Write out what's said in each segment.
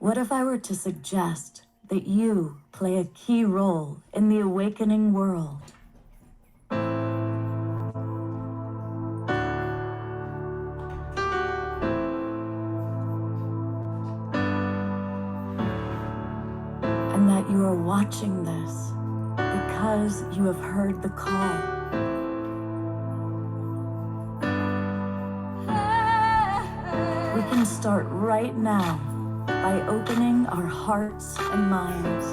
What if I were to suggest that you play a key role in the awakening world? And that you are watching this because you have heard the call. We can start right now by opening our hearts and minds.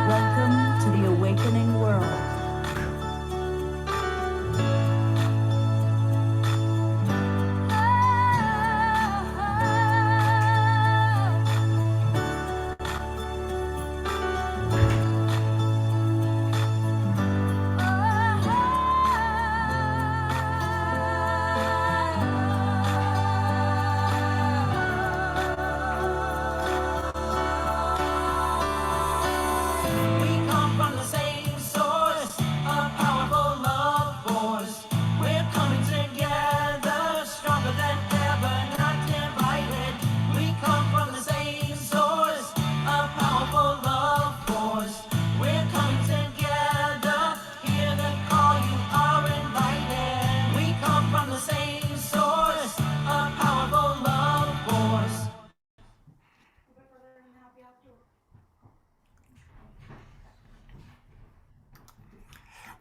Welcome to the awakening world.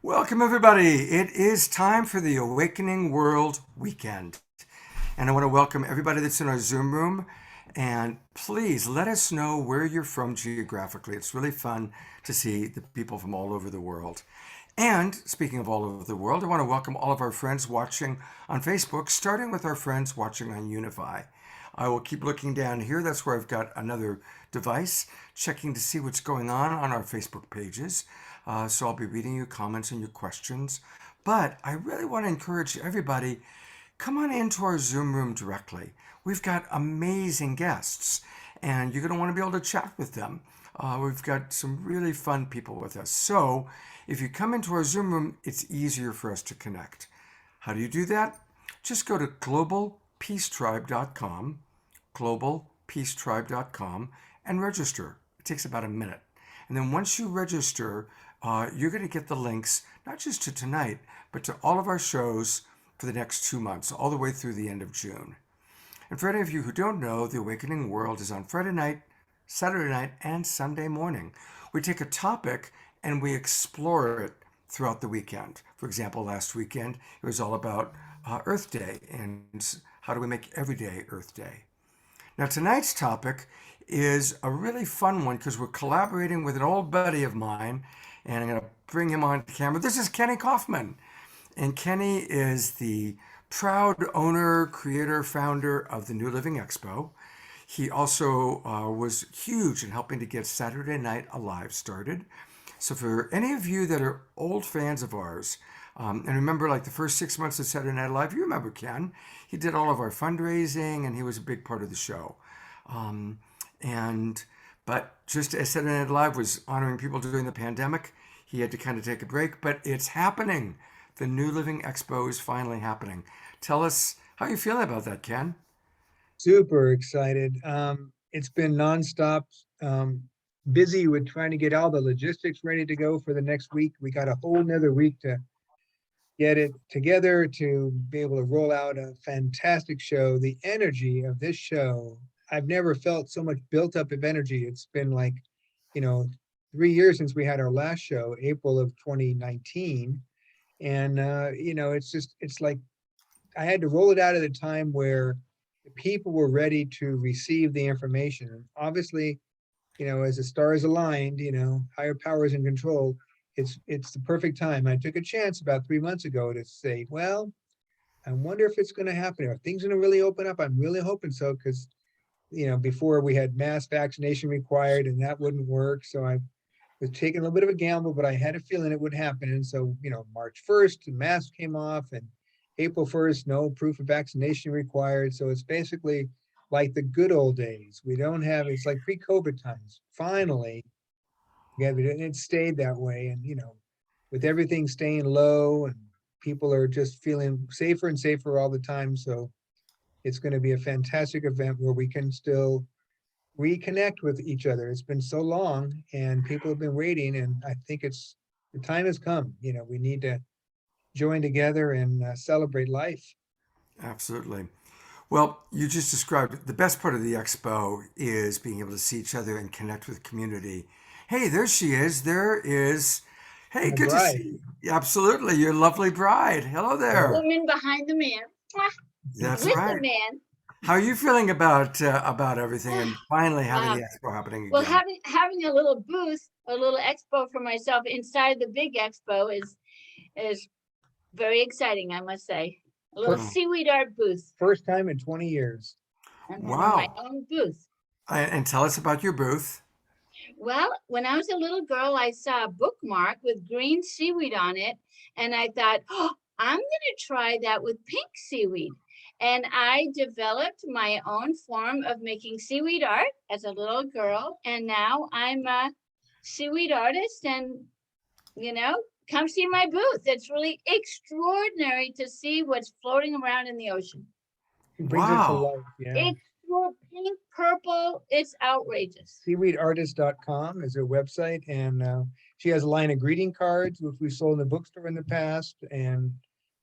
Welcome, everybody. It is time for the Awakening World Weekend. And I want to welcome everybody that's in our Zoom room. And please let us know where you're from geographically. It's really fun to see the people from all over the world. And speaking of all over the world, I want to welcome all of our friends watching on Facebook, starting with our friends watching on Unify. I will keep looking down here. That's where I've got another device, checking to see what's going on our Facebook pages. So I'll be reading your comments and your questions. But I really want to encourage everybody, come on into our Zoom room directly. We've got amazing guests, and you're going to want to be able to chat with them. We've got some really fun people with us. So if you come into our Zoom room, it's easier for us to connect. How do you do that? Just go to globalpeacetribe.com, globalpeacetribe.com, and register. It takes about a minute. And then once you register, you're going to get the links, not just to tonight, but to all of our shows for the next 2 months, all the way through the end of June. And for any of you who don't know, The Awakening World is on Friday night, Saturday night, and Sunday morning. We take a topic and we explore it throughout the weekend. For example, last weekend, it was all about Earth Day and how do we make every day Earth Day. Now, tonight's topic is a really fun one because we're collaborating with an old buddy of mine, and I'm going to bring him on camera. This is Kenny Kaufman. And Kenny is the proud owner, creator, founder of the new Living Expo. He also was huge in helping to get Saturday Night Alive started. So for any of you that are old fans of ours, and remember like the first 6 months of Saturday Night Live, you remember Ken. He did all of our fundraising and he was a big part of the show. But just as Saturday Night Live was honoring people during the pandemic, he had to kind of take a break, but it's happening. The new Living Expo is finally happening. Tell us how you feel about that, Ken. Super excited. It's been nonstop, busy with trying to get all the logistics ready to go for the next week. We got a whole nother week to get it together to be able to roll out a fantastic show. The energy of this show, I've never felt so much built up of energy. It's been like, 3 years since we had our last show, April of 2019. And, it's like I had to roll it out at a time where the people were ready to receive the information. And obviously, as the stars aligned, higher powers in control, it's the perfect time. I took a chance about 3 months ago to say, well, I wonder if it's going to happen. Are things going to really open up? I'm really hoping so, because before we had mass vaccination required, and that wouldn't work. So I was taking a little bit of a gamble, but I had a feeling it would happen. And so, March 1st, the mask came off, and April 1st, no proof of vaccination required. So it's basically like the good old days. We don't have, it's like pre-COVID times. Finally, and it stayed that way. And, with everything staying low and people are just feeling safer and safer all the time. So it's going to be a fantastic event where we can still reconnect with each other. It's been so long and people have been waiting, and I think the time has come. We need to join together and celebrate life. Absolutely. Well, you just described the best part of the expo is being able to see each other and connect with community. Hey, there she is. There is. Hey, My good to bride. see you. Absolutely. Your lovely bride. Hello there. Woman behind the man. Mwah. That's With right. the man. How are you feeling about everything and finally having Wow. the expo happening Well, again? having a little booth, a little expo for myself inside the big expo is very exciting, I must say. A little Oh, seaweed art booth. First time in 20 years. My wow. own booth. And tell us about your booth. Well, when I was a little girl, I saw a bookmark with green seaweed on it, and I thought, oh, I'm going to try that with pink seaweed. And I developed my own form of making seaweed art as a little girl, and now I'm a seaweed artist. And come see my booth. It's really extraordinary to see what's floating around in the ocean. It brings it to Wow. life. Yeah. It's pink, purple. It's outrageous. Seaweedartist.com is her website, and she has a line of greeting cards, which we sold in the bookstore in the past, and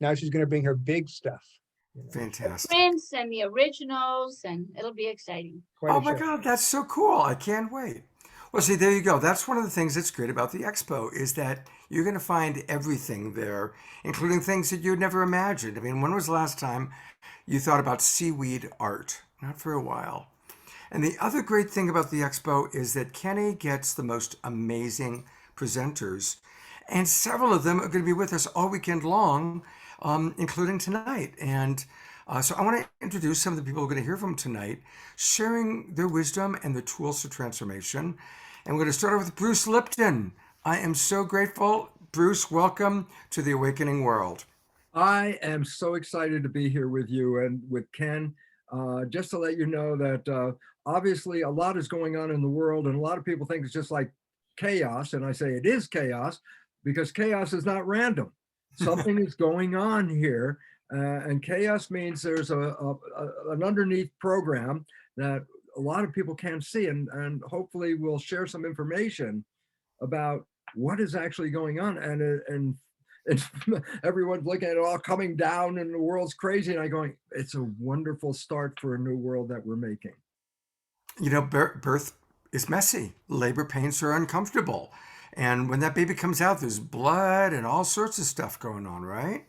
now she's going to bring her big stuff. Fantastic. Prints and the originals, and it'll be exciting. Quite Oh a my show. God, that's so cool. I can't wait. Well, see, there you go. That's one of the things that's great about the expo is that you're going to find everything there, including things that you'd never imagined. I mean, when was the last time you thought about seaweed art? Not for a while. And the other great thing about the expo is that Kenny gets the most amazing presenters, and several of them are going to be with us all weekend long, including tonight. And so I want to introduce some of the people we're going to hear from tonight, sharing their wisdom and their tools for transformation. And we're going to start off with Bruce Lipton. I am so grateful. Bruce, welcome to the Awakening World. I am so excited to be here with you and with Ken. Just to let you know that obviously a lot is going on in the world, and a lot of people think it's just like chaos. And I say it is chaos because chaos is not random. Something is going on here. And chaos means there's an underneath program that a lot of people can't see. And hopefully we'll share some information about what is actually going on. And everyone's looking at it all coming down and the world's crazy. And I'm going, it's a wonderful start for a new world that we're making. You know, birth is messy. Labor pains are uncomfortable. And when that baby comes out, there's blood and all sorts of stuff going on, right?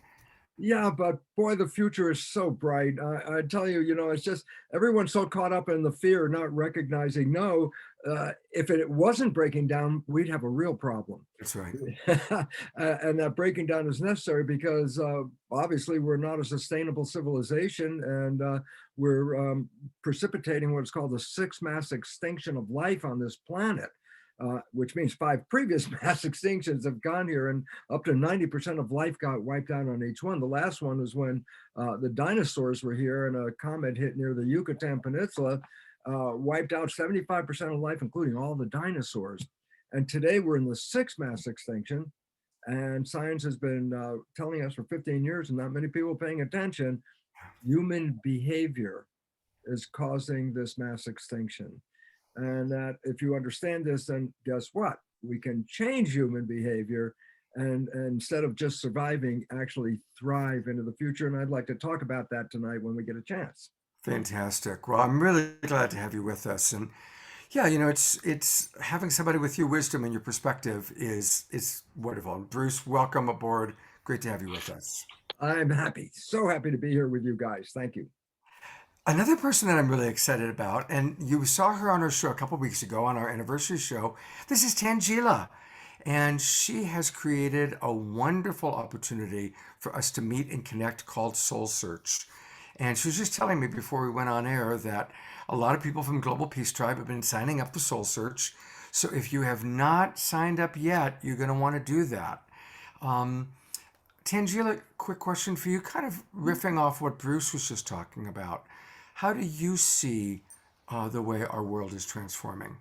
Yeah, but boy, the future is so bright. I tell you, it's just everyone's so caught up in the fear, not recognizing, no, if it wasn't breaking down, we'd have a real problem. That's right. And that breaking down is necessary because obviously we're not a sustainable civilization, and we're precipitating what's called the sixth mass extinction of life on this planet. Which means 5 previous mass extinctions have gone here, and up to 90% of life got wiped out on each one. The last one was when the dinosaurs were here and a comet hit near the Yucatan Peninsula, wiped out 75% of life, including all the dinosaurs. And today we're in the 6th mass extinction, and science has been telling us for 15 years, and not many people paying attention, human behavior is causing this mass extinction. And that if you understand this, then guess what? We can change human behavior and instead of just surviving, actually thrive into the future. And I'd like to talk about that tonight when we get a chance. Fantastic. Well, I'm really glad to have you with us. And yeah, it's having somebody with your wisdom and your perspective is wonderful. Bruce, welcome aboard. Great to have you with us. I'm happy, so happy to be here with you guys. Thank you. Another person that I'm really excited about, and you saw her on our show a couple weeks ago on our anniversary show, this is Tangela. And she has created a wonderful opportunity for us to meet and connect called Soul Search. And she was just telling me before we went on air that a lot of people from Global Peace Tribe have been signing up for Soul Search. So if you have not signed up yet, you're going to want to do that. Tangela, quick question for you, kind of riffing off what Bruce was just talking about. How do you see the way our world is transforming?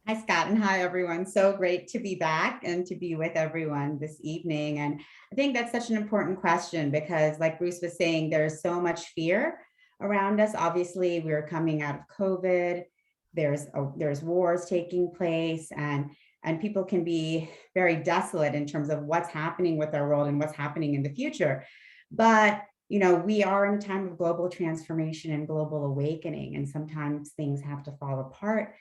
Hi, Scott, and hi, everyone. So great to be back and to be with everyone this evening. And I think that's such an important question because, like Bruce was saying, there's so much fear around us. Obviously, we're coming out of COVID. There's wars taking place, and people can be very desolate in terms of what's happening with our world and what's happening in the future. But we are in a time of global transformation and global awakening, and sometimes things have to fall apart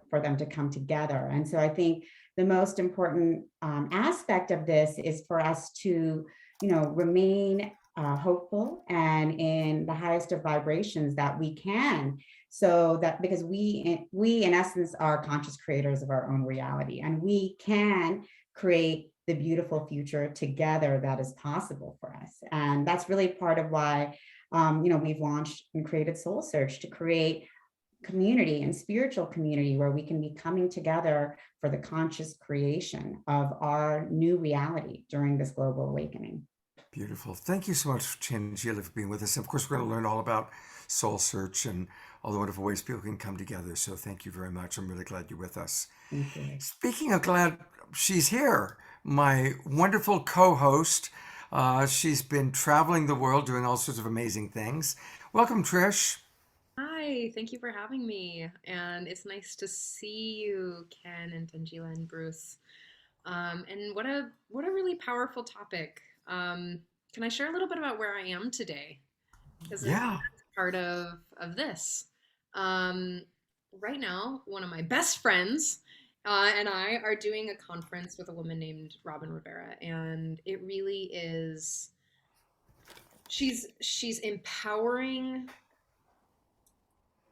for them to come together. And so I think the most important aspect of this is for us to, remain hopeful and in the highest of vibrations that we can. So that because we in essence are conscious creators of our own reality, and we can create the beautiful future together that is possible for us. And that's really part of why we've launched and created Soul Search, to create community and spiritual community where we can be coming together for the conscious creation of our new reality during this global awakening. Beautiful. Thank you so much, Changila, for being with us. And of course, we're going to learn all about Soul Search and all the wonderful ways people can come together. So thank you very much. I'm really glad you're with us. Thank you. Speaking of glad she's here, my wonderful co-host. She's been traveling the world doing all sorts of amazing things. Welcome, Trish. Hi, thank you for having me. And it's nice to see you, Ken and Tangela and Bruce. And what a really powerful topic. Can I share a little bit about where I am today? Because Yeah. that's part of this. Right now, one of my best friends and I are doing a conference with a woman named Robin Rivera, and it really is. She's empowering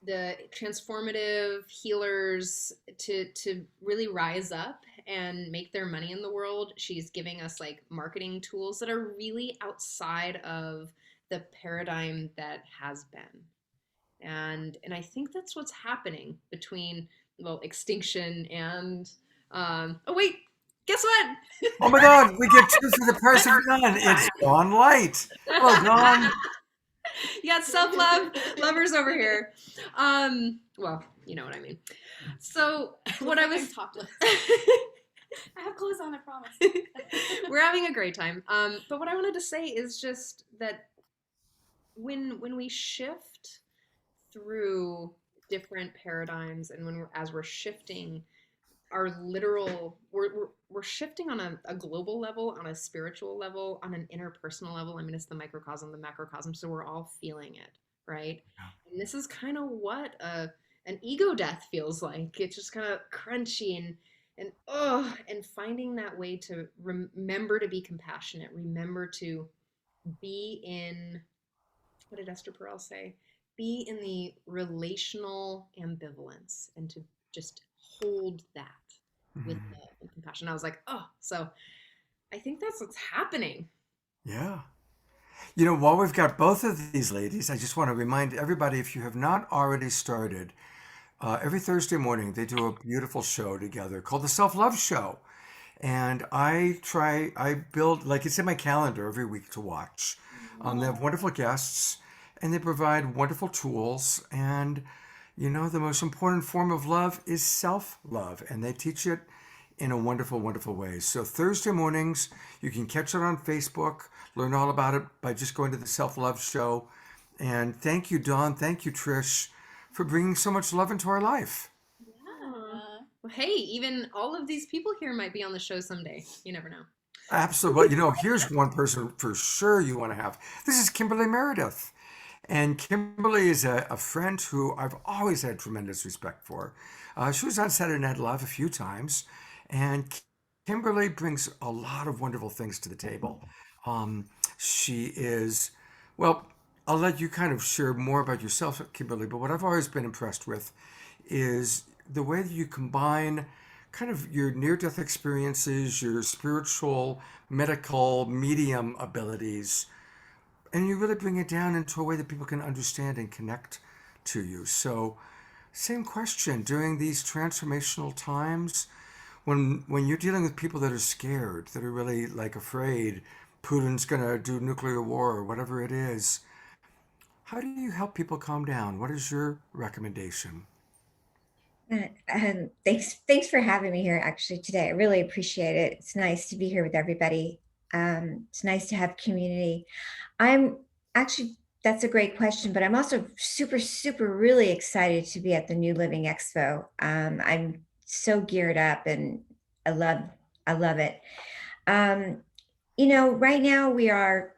the transformative healers to really rise up and make their money in the world. She's giving us like marketing tools that are really outside of the paradigm that has been. And I think that's what's happening between, well, extinction and oh wait, guess what? Oh my God, we get two for the price of none. It's Dawn Light. Hello, Dawn. You got self-love lovers over here. Well, you know what I mean. So what I was topless. I have clothes on, I promise. We're having a great time. But what I wanted to say is just that when we shift through different paradigms, and as we're shifting our literal, we're shifting on a global level, on a spiritual level, on an interpersonal level. I mean, it's the microcosm, the macrocosm, so we're all feeling it, right? And this is kind of what an ego death feels like. It's just kind of crunchy and finding that way to remember to be compassionate, remember to be in, what did Esther Perel say? Be in the relational ambivalence, and to just hold that with love and compassion. I was like, oh, so I think that's what's happening. Yeah. While we've got both of these ladies, I just want to remind everybody, if you have not already started, every Thursday morning they do a beautiful show together called the Self-Love Show. And I build, like it's in my calendar every week to watch. They have wonderful guests and they provide wonderful tools. And, the most important form of love is self-love. And they teach it in a wonderful, wonderful way. So Thursday mornings, you can catch it on Facebook, learn all about it by just going to the Self-Love Show. And thank you, Dawn. Thank you, Trish, for bringing so much love into our life. Well, hey, even all of these people here might be on the show someday. You never know. Absolutely. Here's one person for sure you want to have. This is Kimberly Meredith. And Kimberly is a friend who I've always had tremendous respect for. She was on Saturday Night Live a few times. And Kimberly brings a lot of wonderful things to the table. She is, well, I'll let you kind of share more about yourself, Kimberly, but what I've always been impressed with is the way that you combine kind of your near-death experiences, your spiritual, medical, medium abilities, and you really bring it down into a way that people can understand and connect to you. So, same question, during these transformational times, when you're dealing with people that are scared, that are really like afraid, Putin's gonna do nuclear war or whatever it is, how do you help people calm down? What is your recommendation? Thanks for having me here actually today. I really appreciate it. It's nice to be here with everybody. It's nice to have community. I'm actually, that's a great question, but I'm also super really excited to be at the new Living Expo. I'm so geared up and I love, I love it. Um, right now we are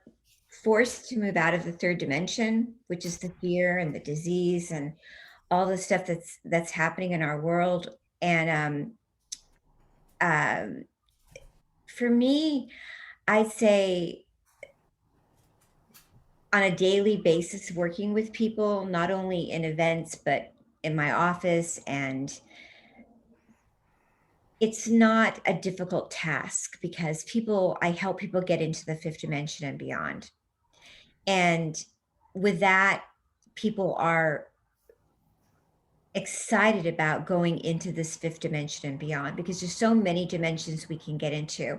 forced to move out of the third dimension, which is the fear and the disease and all the stuff that's happening in our world. And um, for me, I'd say on a daily basis, working with people, not only in events, but in my office. And it's not a difficult task because I help people get into the fifth dimension and beyond. And with that, people are excited about going into this fifth dimension and beyond because there's so many dimensions we can get into.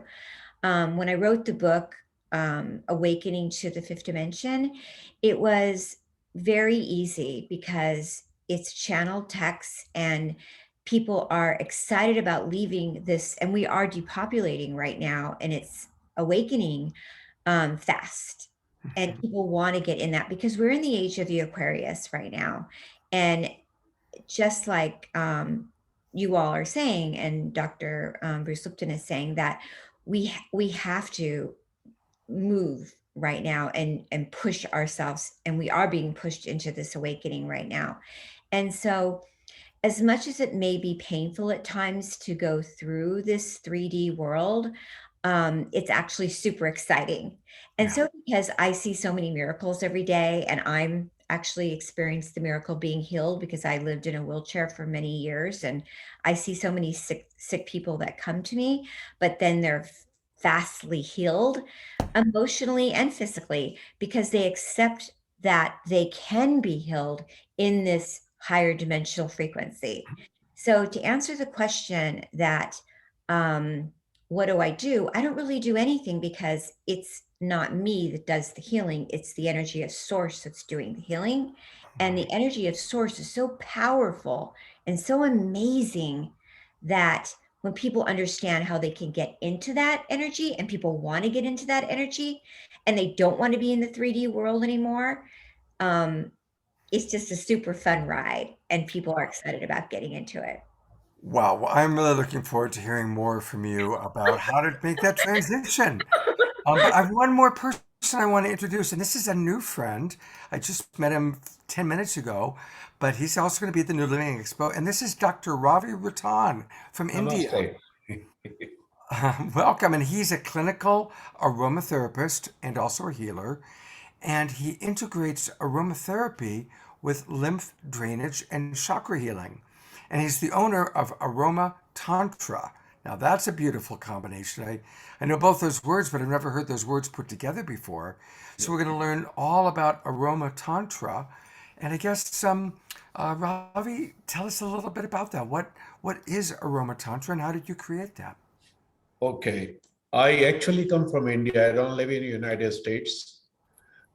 When I wrote the book, Awakening to the Fifth Dimension, it was very easy because it's channeled text and people are excited about leaving this, and we are depopulating right now, and it's awakening fast. And people want to get in that because we're in the age of the Aquarius right now. And just like you all are saying, and Dr. Bruce Lipton is saying that we have to move right now and push ourselves, and we are being pushed into this awakening right now. And so as much as it may be painful at times to go through this 3D world, it's actually super exciting. And so because I see so many miracles every day, and I'm actually experienced the miracle being healed because I lived in a wheelchair for many years, and I see so many sick people that come to me, but then they're fastly healed emotionally and physically because they accept that they can be healed in this higher dimensional frequency. So to answer the question that what do? I don't really do anything because it's not me that does the healing. It's the energy of source that's doing the healing. And the energy of source is so powerful and so amazing that when people understand how they can get into that energy, and people want to get into that energy and they don't want to be in the 3D world anymore, it's just a super fun ride and people are excited about getting into it. Wow, well, I'm really looking forward to hearing more from you about how to make that transition. But I have one more person I want to introduce, and this is a new friend. I just met him 10 minutes ago, but he's also going to be at the New Living Expo, and this is Dr. Ravi Ratan from India. Namaste. Welcome, and he's a clinical aromatherapist and also a healer, and he integrates aromatherapy with lymph drainage and chakra healing. And he's the owner of Aroma Tantra. Now that's a beautiful combination. I know both those words, but I've never heard those words put together before. So we're going to learn all about Aroma Tantra. And I guess, Ravi, tell us a little bit about that. What is Aroma Tantra and how did you create that? Okay. I actually come from India. I don't live in the United States.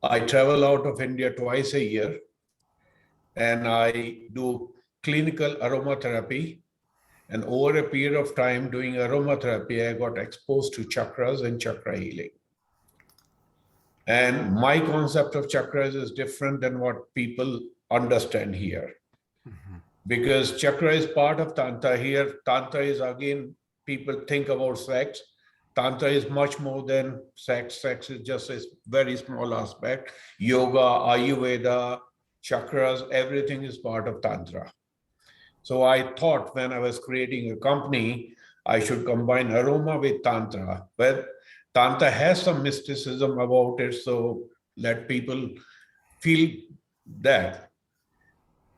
I travel out of India twice a year, and I do clinical aromatherapy. And over a period of time doing aromatherapy, I got exposed to chakras and chakra healing. And my concept of chakras is different than what people understand here. Because chakra is part of Tantra. Here, Tantra is, again, people think about sex. Tantra is much more than sex. Sex is just a very small aspect. Yoga, Ayurveda, chakras, everything is part of Tantra. So I thought when I was creating a company, I should combine aroma with Tantra. But Tantra has some mysticism about it, so let people feel that.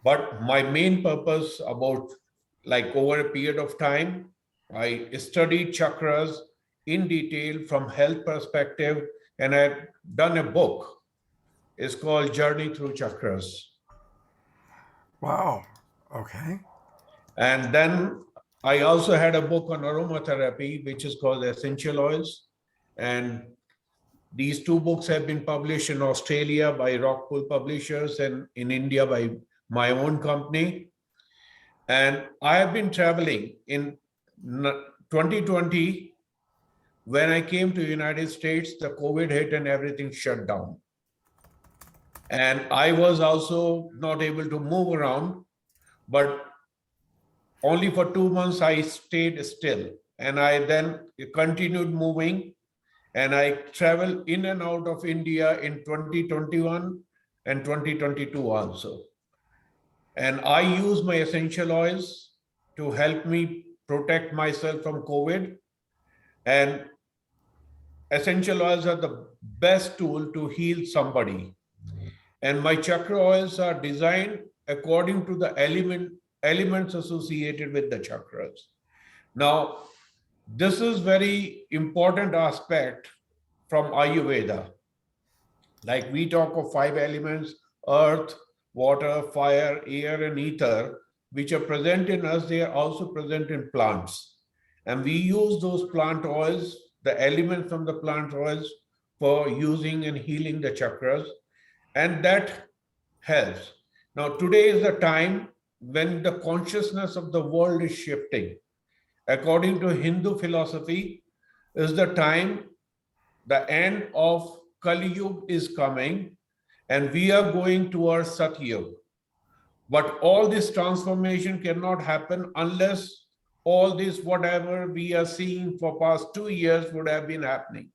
But my main purpose about, like, over a period of time, I studied chakras in detail from health perspective, and I've done a book. It's called Journey Through Chakras. Wow. Okay. And then I also had a book on aromatherapy, which is called Essential Oils. And these two books have been published in Australia by Rockpool Publishers and in India by my own company. And I have been traveling in 2020. When I came to United States, the COVID hit and everything shut down. And I was also not able to move around, but only for 2 months I stayed still. And I then continued moving, and I traveled in and out of India in 2021 and 2022 also. And I use my essential oils to help me protect myself from COVID. And essential oils are the best tool to heal somebody. And my chakra oils are designed according to the elements associated with the chakras. Now, this is very important aspect from Ayurveda. Like we talk of 5 elements: earth, water, fire, air, and ether, which are present in us. They are also present in plants. And we use those plant oils, the elements from the plant oils, for using and healing the chakras. And that helps. Now, today is the time when the consciousness of the world is shifting. According to Hindu philosophy, is the time the end of Kali Yuga is coming, and we are going towards Sat Yuga. But all this transformation cannot happen unless all this, whatever we are seeing for past 2 years, would have been happening.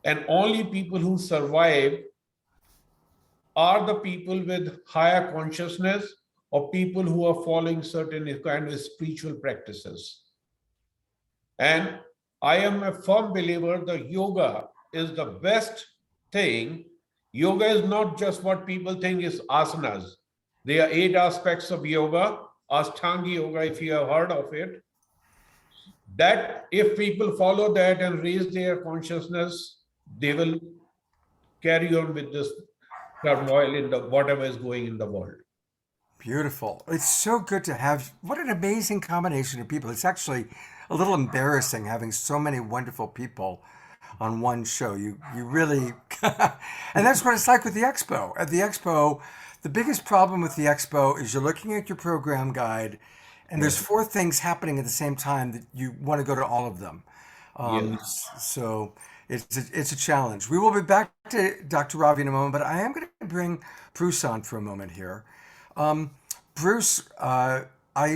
And only people who survive are the people with higher consciousness, or people who are following certain kind of spiritual practices. And I am a firm believer that yoga is the best thing. Yoga is not just what people think is asanas. There are 8 aspects of yoga, Ashtanga yoga, if you have heard of it. That if people follow that and raise their consciousness, they will carry on with this turmoil in the whatever is going in the world. Beautiful. It's so good to have, what an amazing combination of people. It's actually a little embarrassing having so many wonderful people on one show. You really, and that's what it's like with the expo. At the expo, the biggest problem with the expo is you're looking at your program guide and there's 4 things happening at the same time that you want to go to all of them. So it's a challenge. We will be back to Dr. Ravi in a moment, but I am going to bring Bruce on for a moment here. Bruce, I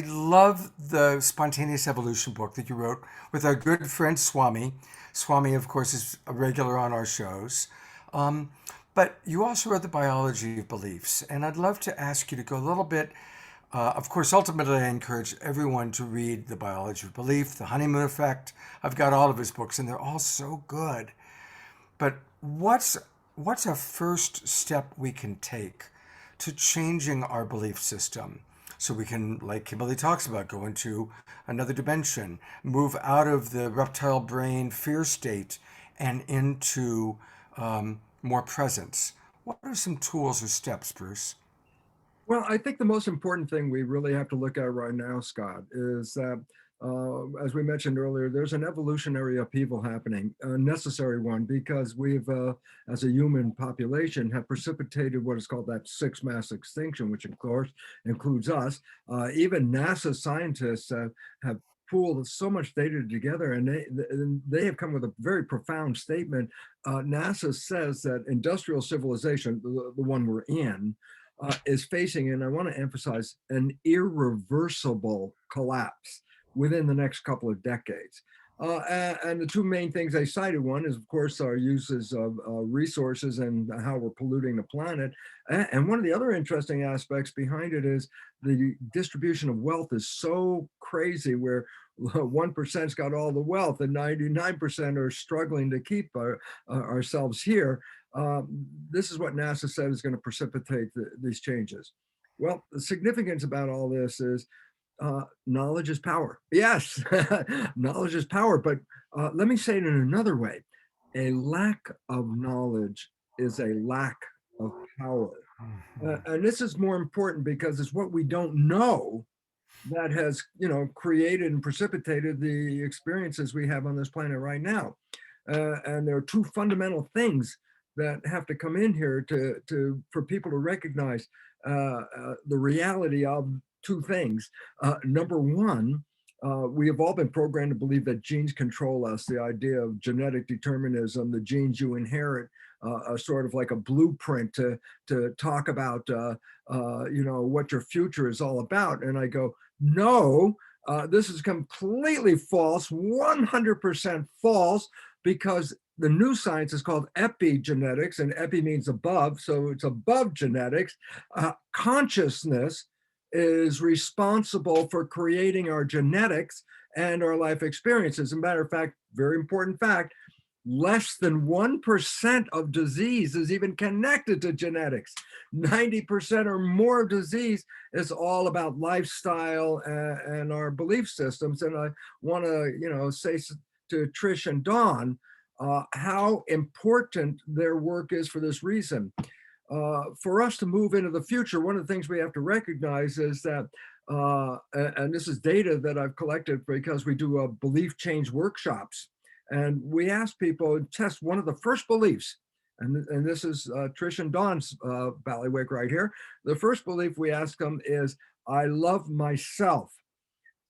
love the Spontaneous Evolution book that you wrote with our good friend Swami. Swami, of course, is a regular on our shows. But you also wrote The Biology of Beliefs. And I'd love to ask you to go a little bit. Of course, ultimately, I encourage everyone to read The Biology of Belief, The Honeymoon Effect. I've got all of his books, and they're all so good. But what's a first step we can take to changing our belief system so we can, like Kimberly talks about, go into another dimension, move out of the reptile brain fear state and into more presence? What are some tools or steps, Bruce? Well, I think the most important thing we really have to look at right now, Scott, is that, as we mentioned earlier, there's an evolutionary upheaval happening, a necessary one, because we've, as a human population, have precipitated what is called that 6th mass extinction, which of course includes us. Even NASA scientists have pooled so much data together, and they have come with a very profound statement. NASA says that industrial civilization, the one we're in, is facing, and I want to emphasize, an irreversible collapse within the next couple of decades. And the 2 main things I cited, one is, of course, our uses of resources and how we're polluting the planet. And one of the other interesting aspects behind it is the distribution of wealth is so crazy, where 1%'s got all the wealth and 99% are struggling to keep ourselves here. This is what NASA said is going to precipitate these changes. Well, the significance about all this is knowledge is power. Yes, knowledge is power. But let me say it in another way. A lack of knowledge is a lack of power. And this is more important because it's what we don't know that has, created and precipitated the experiences we have on this planet right now. And there are 2 fundamental things that have to come in here for people to recognize the reality of two things. Number one, we have all been programmed to believe that genes control us, the idea of genetic determinism, the genes you inherit, are sort of like a blueprint to talk about, what your future is all about. And I go, no, this is completely false, 100% false, because the new science is called epigenetics, and epi means above, so it's above genetics. Consciousness is responsible for creating our genetics and our life experiences. As a matter of fact, very important fact, less than 1% of disease is even connected to genetics. 90% or more of disease is all about lifestyle and our belief systems. And I want to, say to Trish and Dawn, how important their work is for this reason. For us to move into the future, one of the things we have to recognize is that, and this is data that I've collected because we do belief change workshops, and we ask people to test one of the first beliefs, and this is Trish and Dawn's ballywick right here. The first belief we ask them is, I love myself.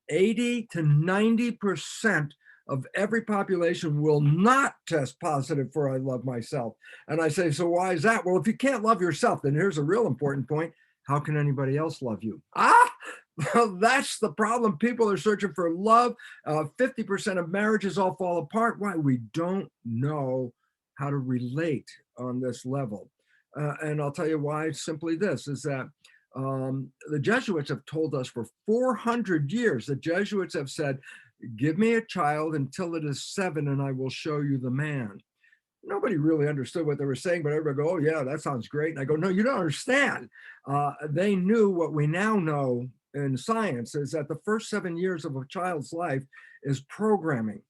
80 to 90% of every population will not test positive for I love myself. And I say, so why is that? Well, if you can't love yourself, then here's a real important point. How can anybody else love you? Well, that's the problem. People are searching for love. 50% of marriages all fall apart. Why? We don't know how to relate on this level. And I'll tell you why. It's simply this, is that the Jesuits have told us for 400 years, the Jesuits have said, give me a child until it is 7 and I will show you the man. Nobody really understood what they were saying, but everybody go, oh yeah, that sounds great. And I go, no, you don't understand. They knew what we now know in science, is that the first 7 years of a child's life is programming.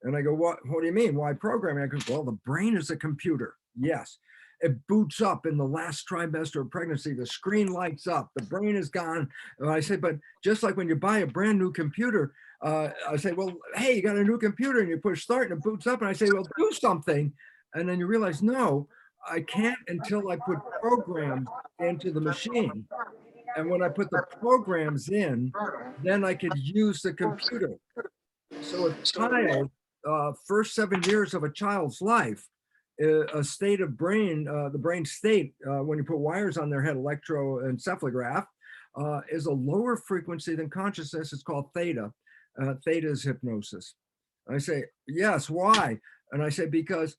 And I go, what do you mean? Why programming? I go, well, the brain is a computer. Yes. It boots up in the last trimester of pregnancy. The screen lights up. The brain is gone. And I say, but just like when you buy a brand new computer, I say, well, hey, you got a new computer, and you push start and it boots up. And I say, well, do something. And then you realize, no, I can't until I put programs into the machine. And when I put the programs in, then I could use the computer. So a child, first 7 years of a child's life, a state of brain, the brain state, when you put wires on their head, electroencephalograph, is a lower frequency than consciousness. It's called theta. Theta is hypnosis. I say, yes, why? And I say, because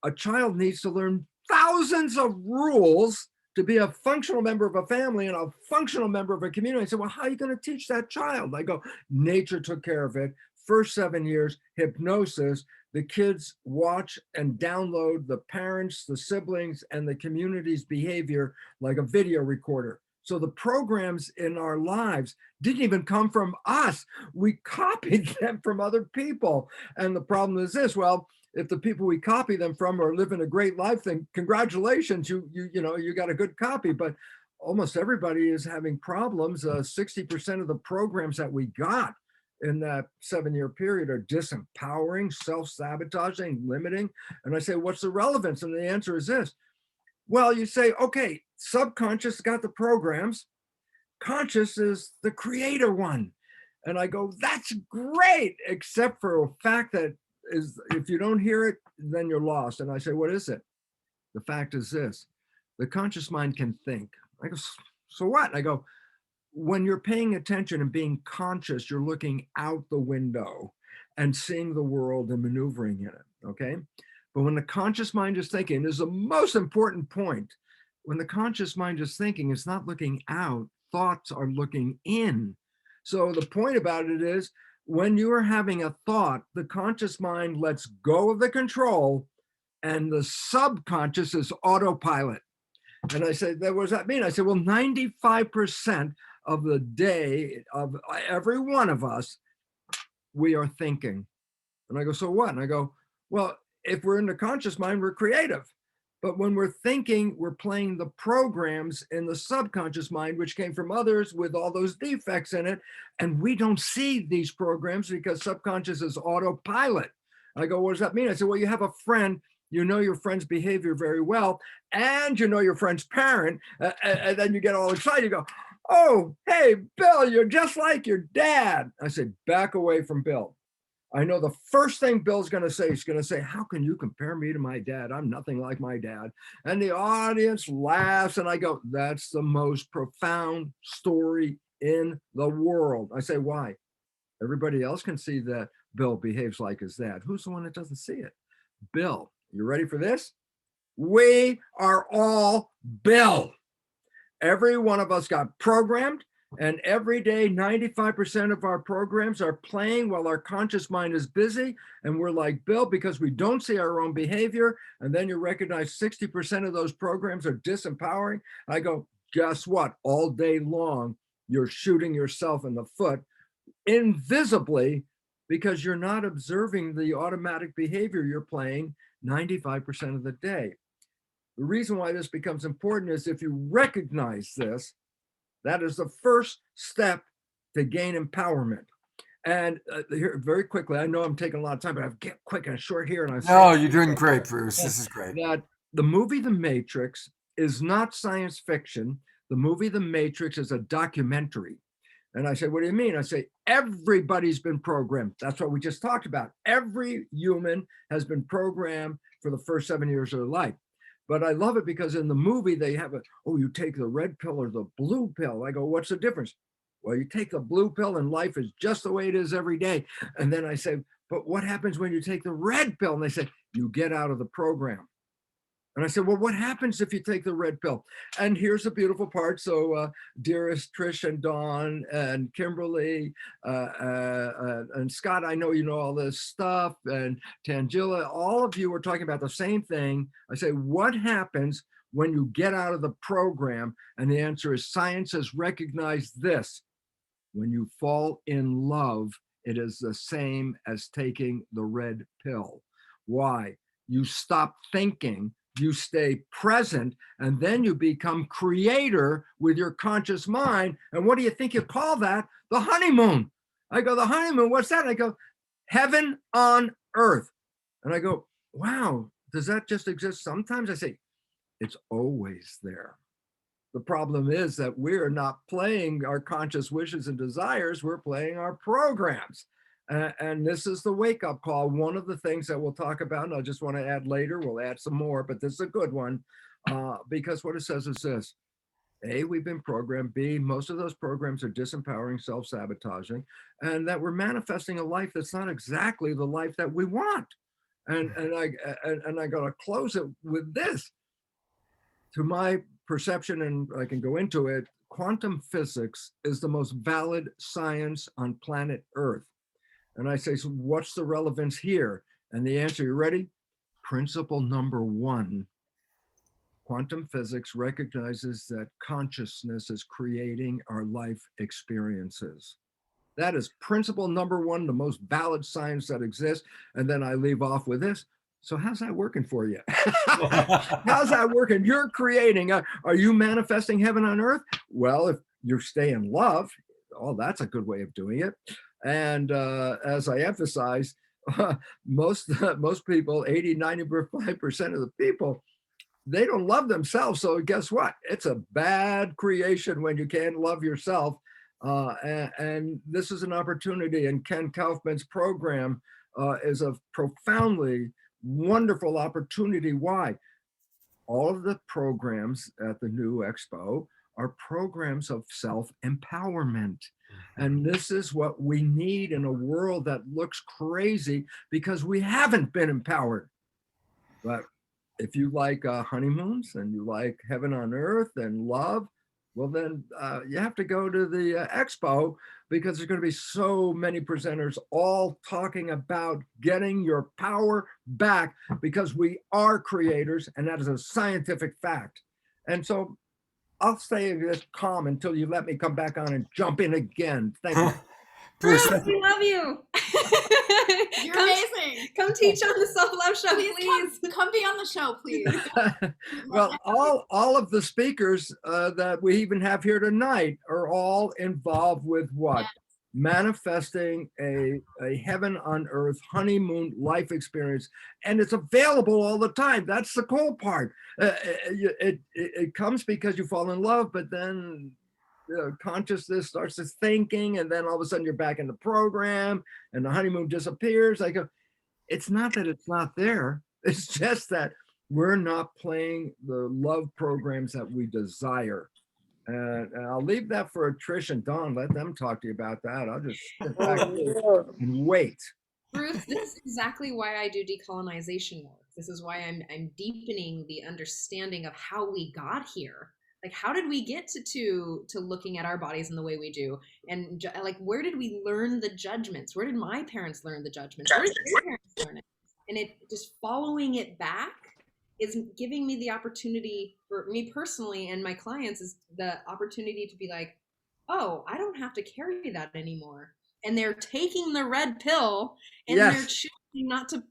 a child needs to learn thousands of rules to be a functional member of a family and a functional member of a community. I said, well, how are you going to teach that child? I go, nature took care of it. First 7 years, hypnosis. The kids watch and download the parents, the siblings, and the community's behavior like a video recorder. So the programs in our lives didn't even come from us. We copied them from other people. And the problem is this, well, if the people we copy them from are living a great life, then congratulations, you got a good copy. But almost everybody is having problems. 60% of the programs that we got in that 7-year period are disempowering, self-sabotaging, limiting. And I say, what's the relevance? And the answer is this. Well, you say, okay, subconscious got the programs. Conscious is the creator one. And I go, that's great, except for a fact that is, if you don't hear it, then you're lost. And I say, what is it? The fact is this, the conscious mind can think. I go, so what? And I go, when you're paying attention and being conscious, you're looking out the window and seeing the world and maneuvering in it, okay? But when the conscious mind is thinking, this is the most important point. When the conscious mind is thinking, it's not looking out, thoughts are looking in. So the point about it is, when you are having a thought, the conscious mind lets go of the control and the subconscious is autopilot. And I said, what does that mean? I said, well, 95% of the day of every one of us, we are thinking. And I go, so what? And I go, well, if we're in the conscious mind, we're creative. But when we're thinking, we're playing the programs in the subconscious mind, which came from others with all those defects in it. And we don't see these programs because subconscious is autopilot. I go, what does that mean? I said, well, you have a friend, you know your friend's behavior very well, and you know your friend's parent, and then you get all excited. You go, "Oh, hey, Bill, you're just like your dad." I said, "Back away from Bill." I know the first thing Bill's going to say, he's going to say, "How can you compare me to my dad? I'm nothing like my dad." And the audience laughs. And I go, "That's the most profound story in the world." I say, "Why?" Everybody else can see that Bill behaves like his dad. Who's the one that doesn't see it? Bill. You ready for this? We are all Bill. Every one of us got programmed. And every day, 95% of our programs are playing while our conscious mind is busy. And we're like Bill because we don't see our own behavior. And then you recognize 60% of those programs are disempowering. I go, guess what? All day long, you're shooting yourself in the foot invisibly because you're not observing the automatic behavior you're playing 95% of the day. The reason why this becomes important is if you recognize this, that is the first step to gain empowerment. And here, very quickly, I know I'm taking a lot of time, but I'll get quick and short here. And No, you're doing great, Bruce. This is great. That the movie The Matrix is not science fiction. The movie The Matrix is a documentary. And I said, "What do you mean?" I say, everybody's been programmed. That's what we just talked about. Every human has been programmed for the first 7 years of their life. But I love it because in the movie, they have "Oh, you take the red pill or the blue pill." I go, "What's the difference?" "Well, you take the blue pill and life is just the way it is every day." And then I say, "But what happens when you take the red pill?" And they say, "You get out of the program." And I said, "Well, what happens if you take the red pill?" And here's the beautiful part. So dearest Trish and Dawn and Kimberly and Scott, I know you know all this stuff, and Tangela, all of you were talking about the same thing. I say, what happens when you get out of the program? And the answer is science has recognized this. When you fall in love, it is the same as taking the red pill. Why? You stop thinking, you stay present, and then you become creator with your conscious mind. And what do you think you call that? The honeymoon. I go, "The honeymoon, what's that?" I go, "Heaven on earth." And I go, "Wow, does that just exist sometimes?" I say, "It's always there." The problem is that we're not playing our conscious wishes and desires, we're playing our programs. And this is the wake-up call. One of the things that we'll talk about, and I just want to add later, we'll add some more, but this is a good one, because what it says is this. A, we've been programmed. B, most of those programs are disempowering, self-sabotaging, and that we're manifesting a life that's not exactly the life that we want. And I got to close it with this. To my perception, and I can go into it, quantum physics is the most valid science on planet Earth. And I say, "So what's the relevance here?" And the answer, you ready? Principle number one, quantum physics recognizes that consciousness is creating our life experiences. That is principle number one, the most valid science that exists. And then I leave off with this. So how's that working for you? How's that working? You're creating, are you manifesting heaven on earth? Well, if you stay in love, oh, that's a good way of doing it. And as I emphasize, most people, 80, 95% of the people, they don't love themselves. So guess what? It's a bad creation when you can't love yourself. And this is an opportunity. And Ken Kaufman's program is a profoundly wonderful opportunity. Why? All of the programs at the new expo are programs of self-empowerment. And this is what we need in a world that looks crazy because we haven't been empowered. But if you like honeymoons and you like heaven on earth and love, well, then you have to go to the expo because there's going to be so many presenters all talking about getting your power back because we are creators, and that is a scientific fact. And so I'll stay this calm until you let me come back on and jump in again. Thank you. Bruce, we love you. You're amazing. Come teach on the self-love show, please. Come be on the show, please. Well, all of the speakers that we even have here tonight are all involved with what? Manifesting a heaven on earth honeymoon life experience, and it's available all the time. That's the cool part. It comes because you fall in love, but then consciousness starts to thinking, and then all of a sudden you're back in the program and the honeymoon disappears. I go, it's not that it's not there. It's just that we're not playing the love programs that we desire. And I'll leave that for Trish and Dawn. Let them talk to you about that. I'll just sit back here and wait. Bruce, this is exactly why I do decolonization work. This is why I'm deepening the understanding of how we got here. Like, how did we get to looking at our bodies in the way we do? And like, where did we learn the judgments? Where did my parents learn the judgments? Where did your parents learn it? And it just following it back is giving me the opportunity, for me personally and my clients, is the opportunity to be like, oh, I don't have to carry that anymore. And they're taking the red pill, and Yes. they're choosing not to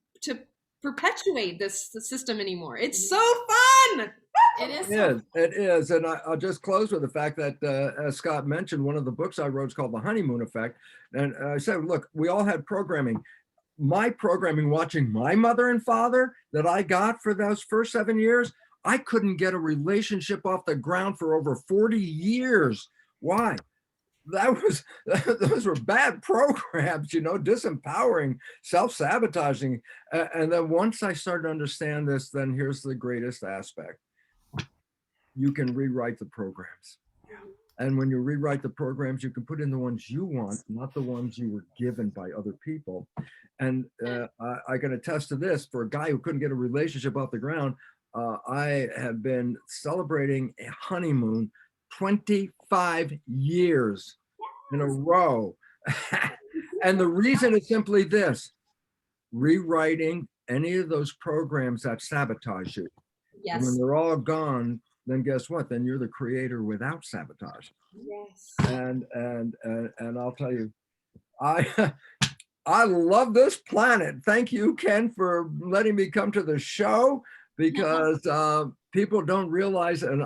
perpetuate this system anymore. It's so fun. It is. It is. And I'll just close with the fact that, as Scott mentioned, one of the books I wrote is called The Honeymoon Effect. And I said, look, we all had programming. My programming, watching my mother and father that I got for those first 7 years, I couldn't get a relationship off the ground for over 40 years. Why? Those were bad programs, disempowering, self-sabotaging. And then once I started to understand this, then here's the greatest aspect. You can rewrite the programs. And when you rewrite the programs, you can put in the ones you want, not the ones you were given by other people. And I can attest to this. For a guy who couldn't get a relationship off the ground, I have been celebrating a honeymoon 25 years in a row. And the reason is simply this: rewriting any of those programs that sabotage you. Yes. And when they're all gone, then guess what? Then you're the creator without sabotage. Yes. And I'll tell you, I love this planet. Thank you, Ken, for letting me come to the show, because people don't realize, and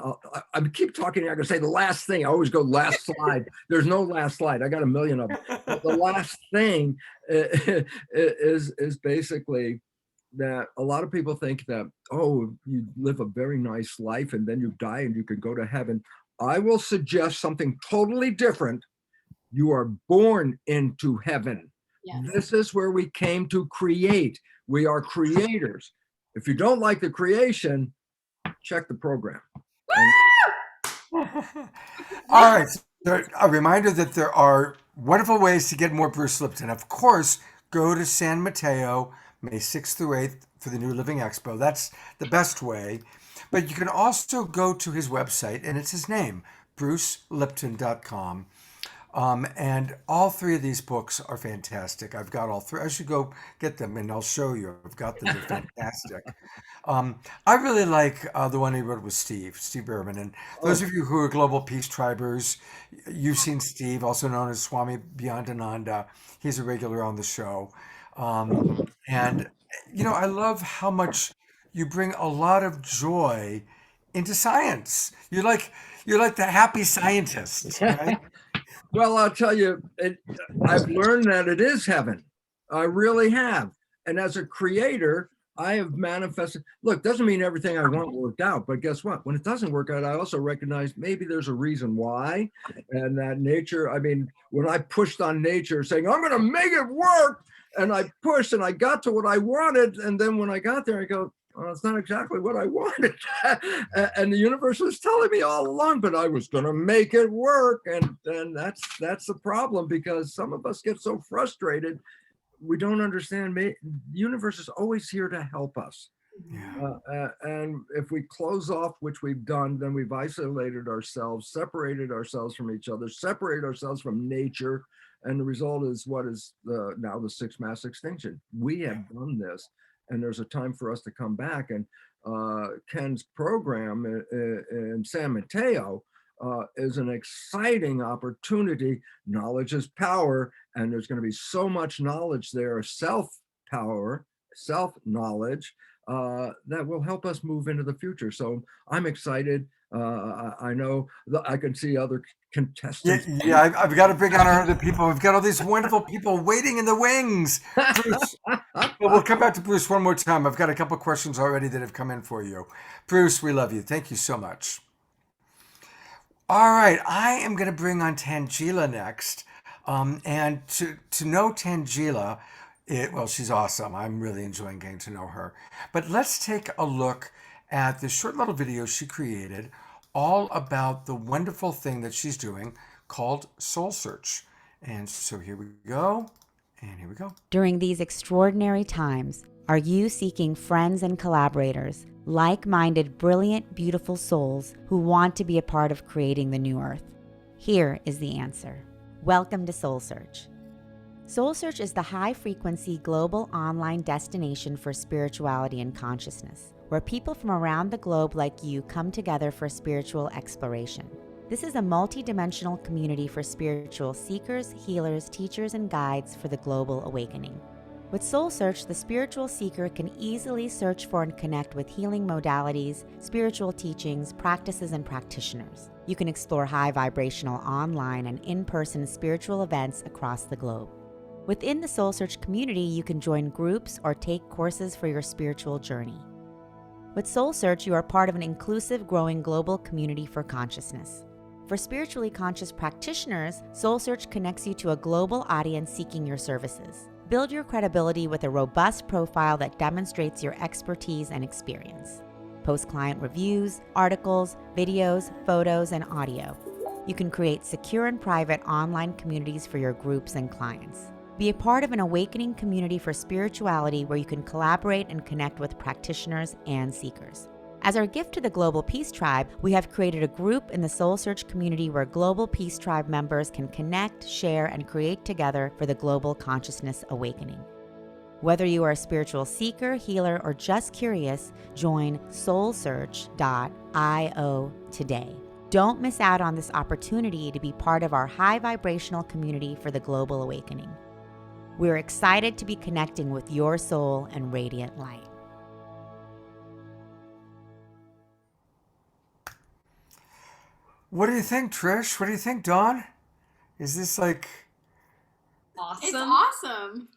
I keep talking, I can say the last thing. I always go last slide. There's no last slide. I got a million of them. But the last thing is basically that a lot of people think that, oh, you live a very nice life and then you die and you can go to heaven. I will suggest something totally different. You are born into heaven. Yes. This is where we came to create. We are creators. If you don't like the creation, check the program. All right. So a reminder that there are wonderful ways to get more Bruce Lipton. Of course, go to San Mateo, May 6th through 8th for the new Living Expo. That's the best way. But you can also go to his website, and it's his name, brucelipton.com. And all three of these books are fantastic. I've got all three. I should go get them, and I'll show you. I've got them. They're fantastic. I really like the one he wrote with Steve Berman. And those of you who are Global Peace Tribers, you've seen Steve, also known as Swami Byandananda. He's a regular on the show. And, I love how much you bring a lot of joy into science. You're like the happy scientist, right? Well, I'll tell you, I've learned that it is heaven. I really have. And as a creator, I have manifested. Look, doesn't mean everything I want worked out, but guess what? When it doesn't work out, I also recognize maybe there's a reason why. And that nature, when I pushed on nature saying, I'm going to make it work, and I pushed and I got to what I wanted. And then when I got there, I go, well, it's not exactly what I wanted. And the universe was telling me all along, but I was going to make it work. And that's the problem, because some of us get so frustrated. We don't understand. The universe is always here to help us. Yeah. And if we close off, which we've done, then we've isolated ourselves, separated ourselves from each other, separated ourselves from nature. And the result is what is now the sixth mass extinction. We have done this, and there's a time for us to come back. And Ken's program in San Mateo is an exciting opportunity. Knowledge is power, and there's going to be so much knowledge there, self-power, self-knowledge, that will help us move into the future. So I'm excited. I know that I can see other contestants. Yeah, I've got to bring on our other people. We've got all these wonderful people waiting in the wings. Bruce, but we'll come back to Bruce one more time. I've got a couple questions already that have come in for you. Bruce, we love you. Thank you so much. All right, I am going to bring on Tangela next. And to know Tangela, well, she's awesome. I'm really enjoying getting to know her. But let's take a look at the short little video she created all about the wonderful thing that she's doing called Soul Search. And so here we go. And here we go. During these extraordinary times, are you seeking friends and collaborators, like-minded, brilliant, beautiful souls who want to be a part of creating the new earth? Here is the answer. Welcome to Soul Search. Soul Search is the high-frequency global online destination for spirituality and consciousness, where people from around the globe like you come together for spiritual exploration. This is a multi-dimensional community for spiritual seekers, healers, teachers, and guides for the global awakening. With Soul Search, the spiritual seeker can easily search for and connect with healing modalities, spiritual teachings, practices, and practitioners. You can explore high vibrational online and in-person spiritual events across the globe. Within the Soul Search community, you can join groups or take courses for your spiritual journey. With Soul Search, you are part of an inclusive, growing global community for consciousness. For spiritually conscious practitioners, Soul Search connects you to a global audience seeking your services. Build your credibility with a robust profile that demonstrates your expertise and experience. Post client reviews, articles, videos, photos, and audio. You can create secure and private online communities for your groups and clients. Be a part of an awakening community for spirituality where you can collaborate and connect with practitioners and seekers. As our gift to the Global Peace Tribe, we have created a group in the Soul Search community where Global Peace Tribe members can connect, share, and create together for the global consciousness awakening. Whether you are a spiritual seeker, healer, or just curious, join soulsearch.io today. Don't miss out on this opportunity to be part of our high vibrational community for the global awakening. We're excited to be connecting with your soul and radiant light. What do you think, Trish? What do you think, Dawn? Is this like Awesome. It's awesome.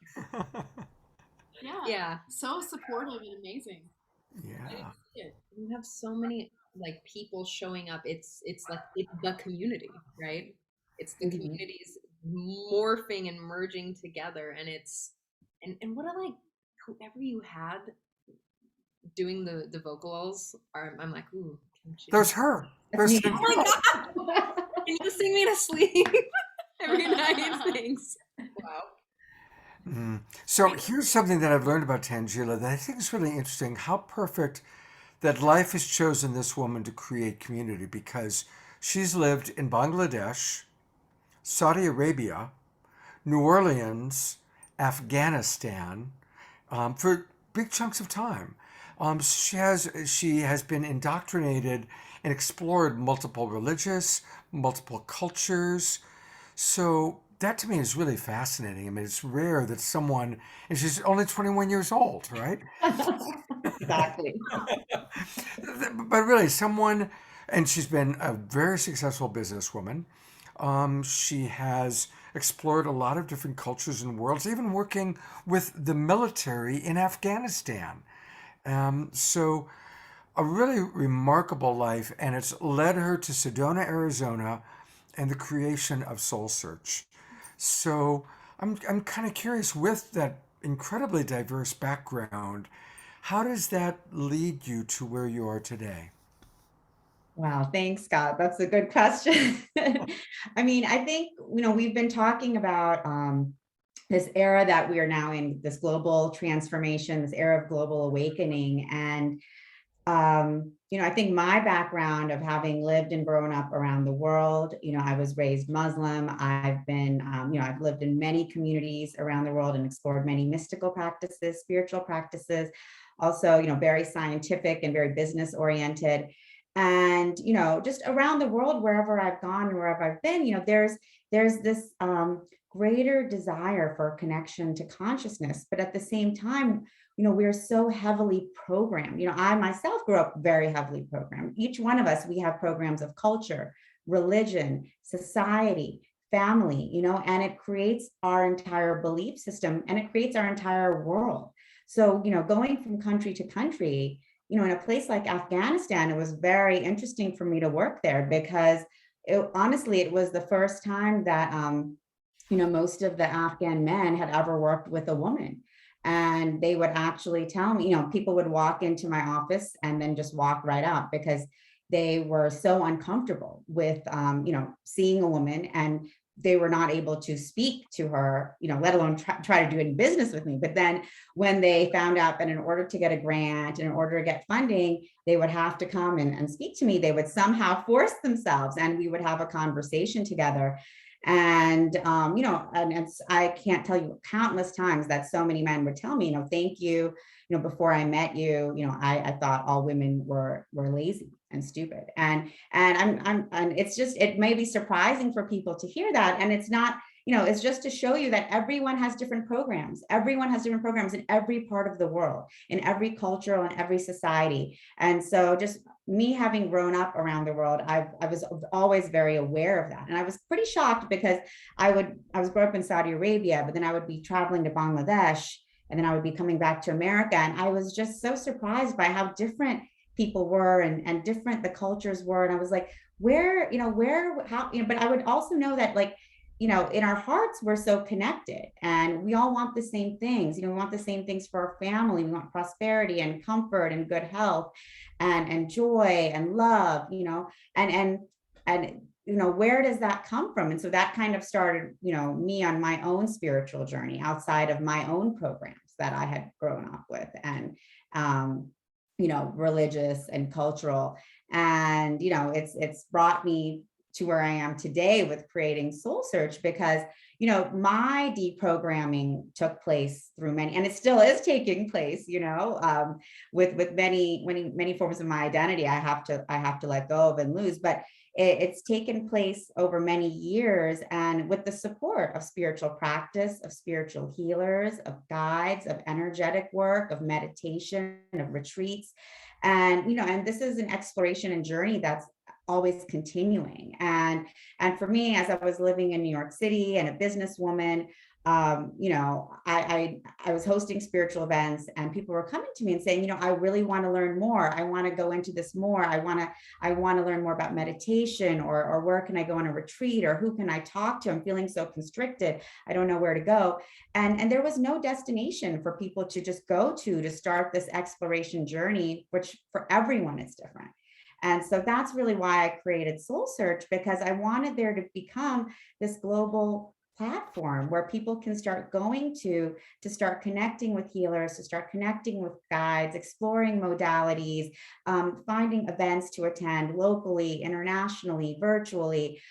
Yeah. Yeah. So supportive and amazing. Yeah. You have so many like people showing up. It's like it's the community, right? It's the communities morphing and merging together, and it's and what I like, whoever you had doing the vocals, I'm like, ooh, can she There's her. There's Me. Oh my god! Can you sing me to sleep every night? Thanks. Wow. So here's something that I've learned about Tangela that I think is really interesting, how perfect that life has chosen this woman to create community, because she's lived in Bangladesh, Saudi Arabia, New Orleans, Afghanistan, for big chunks of time. She has been indoctrinated and explored multiple religious, multiple cultures. So that to me is really fascinating. I mean, it's rare that someone, and she's only 21 years old, right? Exactly. But really, someone, and she's been a very successful businesswoman. She has explored a lot of different cultures and worlds, even working with the military in Afghanistan. So a really remarkable life, and it's led her to Sedona, Arizona, and the creation of Soul Search. So I'm kind of curious, with that incredibly diverse background, how does that lead you to where you are today? Wow, thanks, Scott. That's a good question. I mean, I think, we've been talking about this era that we are now in, this global transformation, this era of global awakening. And, I think my background of having lived and grown up around the world, I was raised Muslim. I've been, I've lived in many communities around the world and explored many mystical practices, spiritual practices, also, very scientific and very business oriented. And, just around the world, wherever I've gone and wherever I've been, there's this greater desire for connection to consciousness. But at the same time, we're so heavily programmed. I myself grew up very heavily programmed. Each one of us, we have programs of culture, religion, society, family, and it creates our entire belief system and it creates our entire world. So, going from country to country, in a place like Afghanistan, it was very interesting for me to work there because honestly, it was the first time that, most of the Afghan men had ever worked with a woman. And they would actually tell me, people would walk into my office and then just walk right out because they were so uncomfortable with, seeing a woman, and they were not able to speak to her, let alone try to do any business with me. But then when they found out that in order to get a grant and in order to get funding, they would have to come and speak to me, they would somehow force themselves, and we would have a conversation together. And, and I can't tell you countless times that so many men would tell me, thank you. Before I met you, I thought all women were lazy and stupid. And it's just, it may be surprising for people to hear that. And it's not, it's just to show you that everyone has different programs. Everyone has different programs in every part of the world, in every culture, and every society. And so just me having grown up around the world, I was always very aware of that. And I was pretty shocked because I was brought up in Saudi Arabia, but then I would be traveling to Bangladesh, and then I would be coming back to America. And I was just so surprised by how different people were and different the cultures were. And I was like, how, but I would also know that, like, in our hearts, we're so connected and we all want the same things. We want the same things for our family. We want prosperity and comfort and good health and joy and love, and where does that come from? And so that kind of started, me on my own spiritual journey outside of my own programs that I had grown up with, and, religious and cultural. And, it's brought me to where I am today with creating Soul Search, because, my deprogramming took place through many, and it still is taking place, with many forms of my identity I have to let go of and lose. But it's taken place over many years, and with the support of spiritual practice, of spiritual healers, of guides, of energetic work, of meditation, of retreats. And, and this is an exploration and journey that's always continuing. And for me, as I was living in New York City and a businesswoman, I was hosting spiritual events, and people were coming to me and saying, I really want to learn more. I want to go into this more. I want to learn more about meditation, or where can I go on a retreat, or who can I talk to? I'm feeling so constricted. I don't know where to go. And there was no destination for people to just go to start this exploration journey, which for everyone is different. And so that's really why I created Soul Search, because I wanted there to become this global platform where people can start going to start connecting with healers, to start connecting with guides, exploring modalities, finding events to attend locally, internationally, virtually.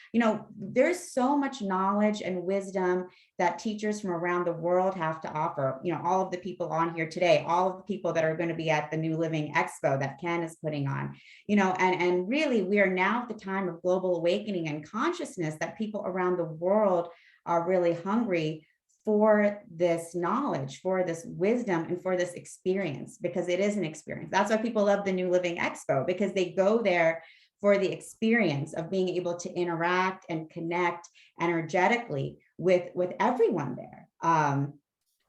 There's so much knowledge and wisdom that teachers from around the world have to offer. All of the people on here today, all of the people that are going to be at the new Living Expo that Ken is putting on, and really we are now at the time of global awakening and consciousness, that people around the world are really hungry for this knowledge, for this wisdom, and for this experience, because it is an experience. That's why people love the New Living Expo, because they go there for the experience of being able to interact and connect energetically with everyone there.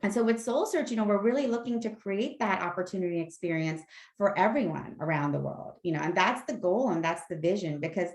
And so with Soul Search, we're really looking to create that opportunity experience for everyone around the world, and that's the goal and that's the vision, because,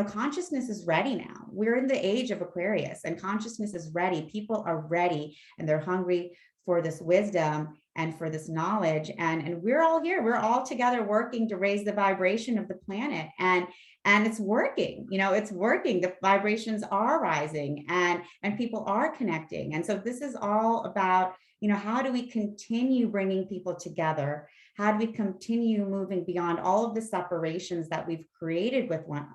consciousness is ready now. We're in the age of Aquarius, and consciousness is ready. People are ready, and they're hungry for this wisdom and for this knowledge. And we're all here. We're all together working to raise the vibration of the planet. And it's working, it's working. The vibrations are rising, and people are connecting. And so this is all about, how do we continue bringing people together? How do we continue moving beyond all of the separations that we've created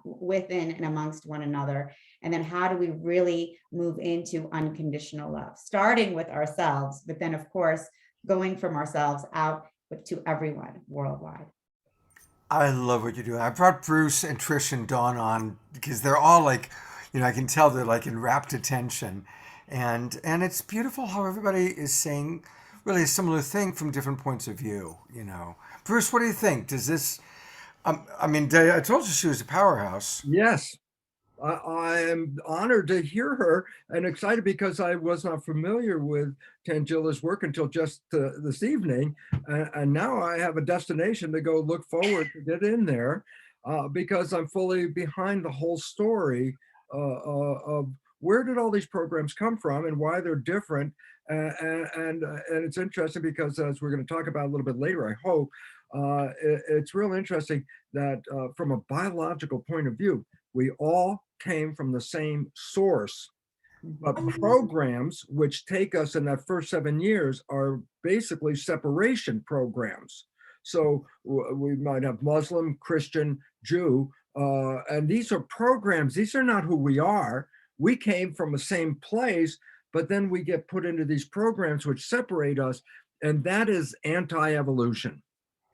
within and amongst one another? And then how do we really move into unconditional love, starting with ourselves, but then of course, going from ourselves out to everyone worldwide. I love what you're doing. I brought Bruce and Trish and Dawn on because they're all like, I can tell they're like in rapt attention. And it's beautiful how everybody is saying really a similar thing from different points of view, Bruce, what do you think? Does this, I told you she was a powerhouse. Yes. I am honored to hear her and excited because I was not familiar with Tangila's work until just this evening. And now I have a destination to go look forward to get in there. because I'm fully behind the whole story of where did all these programs come from and why they're different. And it's interesting because, as we're going to talk about a little bit later, I hope, it's real interesting that from a biological point of view, we all came from the same source. But programs which take us in that first 7 years are basically separation programs. So we might have Muslim, Christian, Jew, and these are programs. These are not who we are. We came from the same place, but then we get put into these programs which separate us, and that is anti-evolution,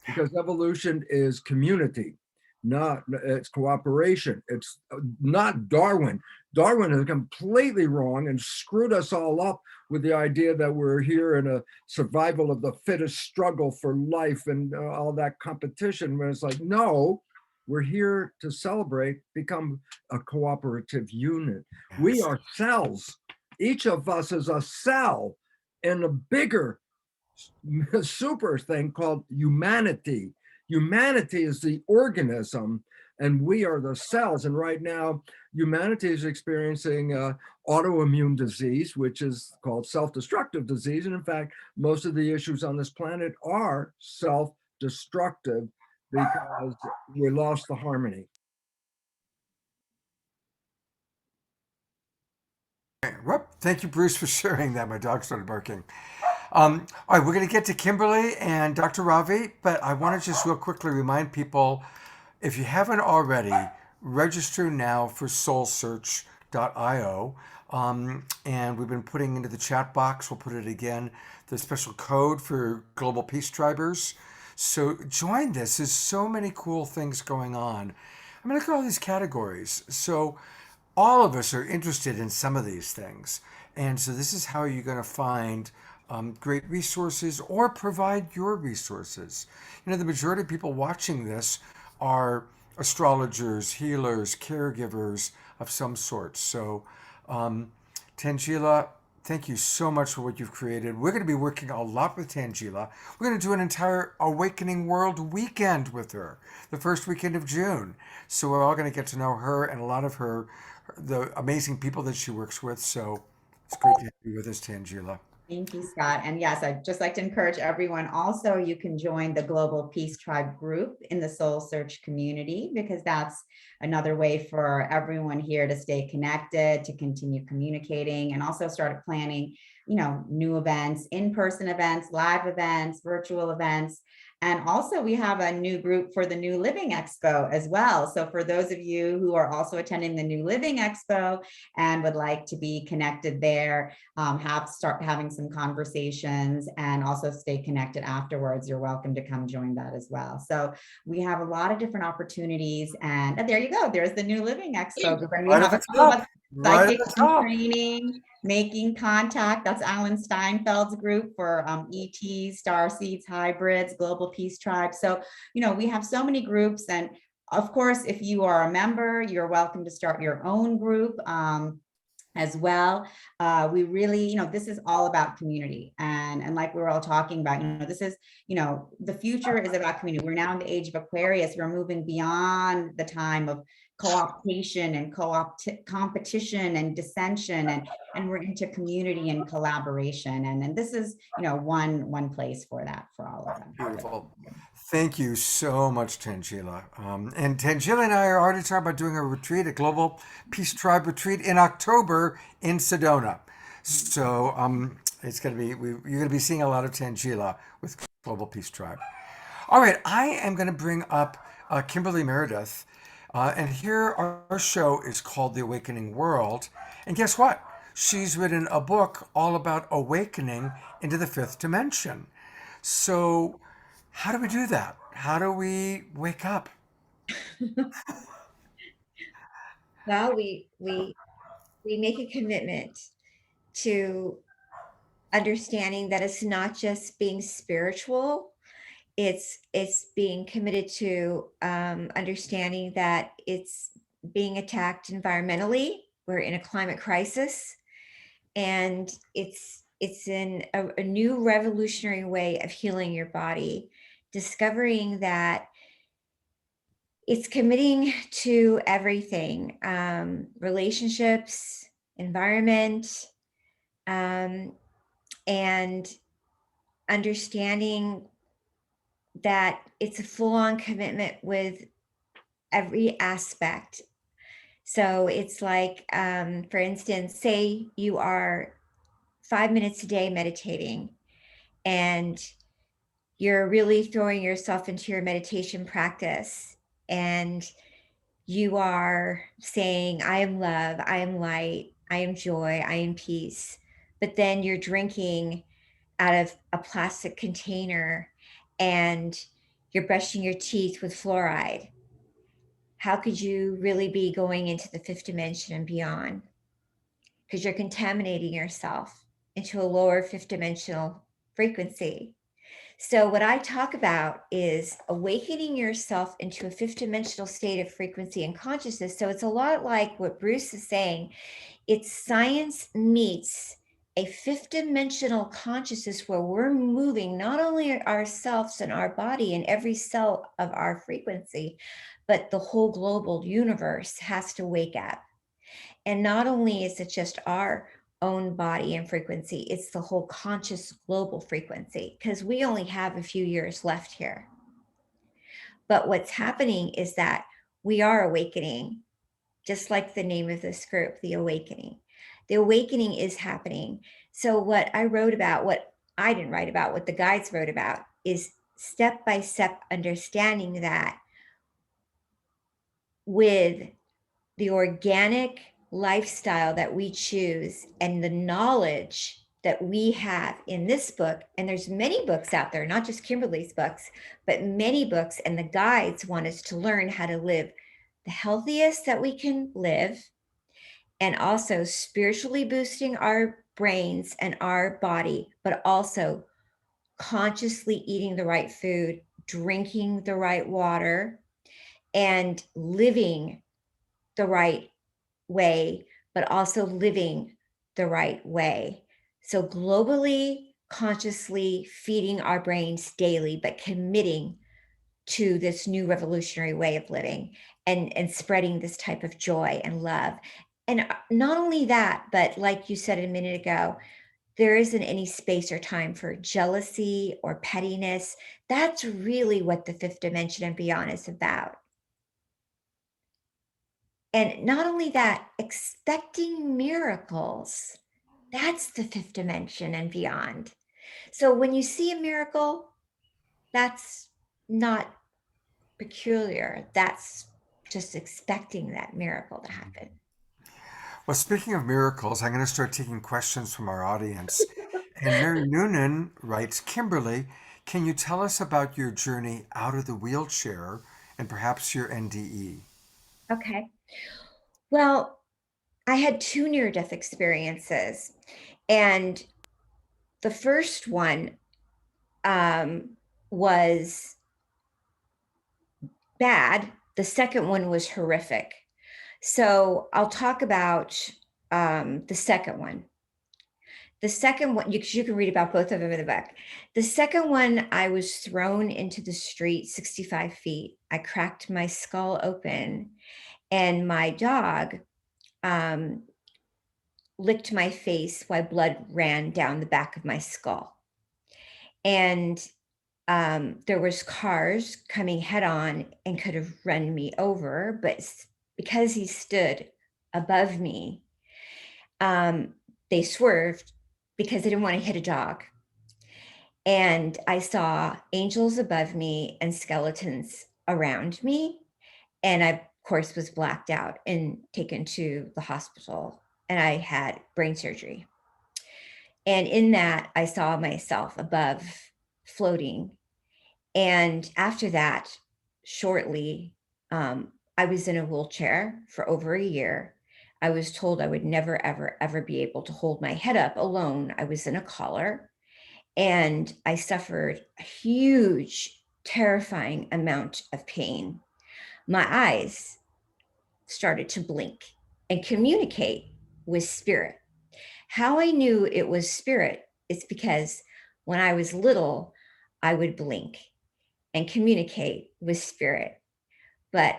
because evolution is community, not it's cooperation. It's not Darwin. Darwin is completely wrong and screwed us all up with the idea that we're here in a survival of the fittest struggle for life and all that competition. When it's like, no, we're here to celebrate, become a cooperative unit. Yes. We are cells. Each of us is a cell in a bigger super thing called humanity. Humanity is the organism and we are the cells. And right now, humanity is experiencing autoimmune disease, which is called self-destructive disease. And in fact, most of the issues on this planet are self-destructive because we lost the harmony. Whoop. Thank you, Bruce, for sharing that. My dog started barking. All right, we're going to get to Kimberly and Dr. Ravi, but I want to just real quickly remind people, if you haven't already, register now for soulsearch.io. And we've been putting into the chat box, we'll put it again, the special code for Global Peace Tribers. So join this. There's so many cool things going on. I'm going to look at all these categories. So all of us are interested in some of these things. And so this is how you're going to find great resources or provide your resources. You know, the majority of people watching this are astrologers, healers, caregivers of some sort. So, Tangela, thank you so much for what you've created. We're going to be working a lot with Tangela. We're going to do an entire Awakening World weekend with her, the first weekend of June. So we're all going to get to know her and a lot of the amazing people that she works with. So it's great to have you with us, Tangela. Thank you, Scott. And yes, I'd just like to encourage everyone. Also, you can join the Global Peace Tribe group in the Soul Search community, because that's another way for everyone here to stay connected, to continue communicating, and also start planning, new events, in-person events, live events, virtual events. And also we have a new group for the new Living Expo as well. So for those of you who are also attending the new Living Expo and would like to be connected there, start having some conversations and also stay connected afterwards, you're welcome to come join that as well. So we have a lot of different opportunities, and there you go. There's the new Living Expo group. And we have a couple of psychic training, making contact. That's Alan Steinfeld's group for ETs, starseeds, hybrids, Global Peace Tribe. So, we have so many groups. And of course, if you are a member, you're welcome to start your own group as well. We really, this is all about community. And like we were all talking about, this is, the future is about community. We're now in the age of Aquarius. We're moving beyond the time of co-optation and competition and dissension, and we're into community and collaboration. And this is, one place for that, for all of them. Beautiful. Thank you so much, Tangela. And Tangela and I are already talking about doing a retreat, a Global Peace Tribe retreat in October in Sedona. So it's going to be, you're going to be seeing a lot of Tangela with Global Peace Tribe. All right, I am going to bring up Kimberly Meredith. And here our show is called The Awakening World. And guess what? She's written a book all about awakening into the fifth dimension. So how do we do that? How do we wake up? Well, we make a commitment to understanding that it's not just being spiritual. It's being committed to understanding that it's being attacked environmentally. We're in a climate crisis, and it's in a new revolutionary way of healing your body, discovering that It's committing to everything, relationships, environment, and understanding that it's a full-on commitment with every aspect. So it's like, for instance, say you are 5 minutes a day meditating, and you're really throwing yourself into your meditation practice, and you are saying, I am love, I am light, I am joy, I am peace. But then you're drinking out of a plastic container and you're brushing your teeth with fluoride. How could you really be going into the fifth dimension and beyond? Because you're contaminating yourself into a lower fifth dimensional frequency. So what I talk about is awakening yourself into a fifth dimensional state of frequency and consciousness. So it's a lot like what Bruce is saying. It's science meets a fifth dimensional consciousness where we're moving not only ourselves and our body and every cell of our frequency, but the whole global universe has to wake up. And not only is it just our own body and frequency, it's the whole conscious global frequency, because we only have a few years left here. But what's happening is that we are awakening, just like the name of this group, The Awakening. The awakening is happening. So what I wrote about, what I didn't write about, what the guides wrote about, is step-by-step understanding that with the organic lifestyle that we choose and the knowledge that we have in this book, and there's many books out there, not just Kimberly's books, but many books, and the guides want us to learn how to live the healthiest that we can live, and also spiritually boosting our brains and our body, but also consciously eating the right food, drinking the right water, and living the right way, but also living the right way. So globally, consciously feeding our brains daily, but committing to this new revolutionary way of living and spreading this type of joy and love. And not only that, but like you said a minute ago, there isn't any space or time for jealousy or pettiness. That's really what the fifth dimension and beyond is about. And not only that, expecting miracles. That's the fifth dimension and beyond. So when you see a miracle, that's not peculiar. That's just expecting that miracle to happen. Well, speaking of miracles, I'm going to start taking questions from our audience. And Mary Noonan writes, Kimberly, can you tell us about your journey out of the wheelchair and perhaps your NDE? Okay. Well, I had two near-death experiences. And the first one was bad. The second one was horrific. So I'll talk about the second one. The second one, you can read about both of them in the book. The second one, I was thrown into the street 65 feet. I cracked my skull open, and my dog licked my face while blood ran down the back of my skull. And there was cars coming head on and could have run me over, but because he stood above me, they swerved because they didn't want to hit a dog. And I saw angels above me and skeletons around me. And I, of course, was blacked out and taken to the hospital. And I had brain surgery. And in that, I saw myself above, floating. And after that, shortly, I was in a wheelchair for over a year. I was told I would never, ever, ever be able to hold my head up alone. I was in a collar, and I suffered a huge, terrifying amount of pain. My eyes started to blink and communicate with spirit. How I knew it was spirit is because when I was little, I would blink and communicate with spirit. But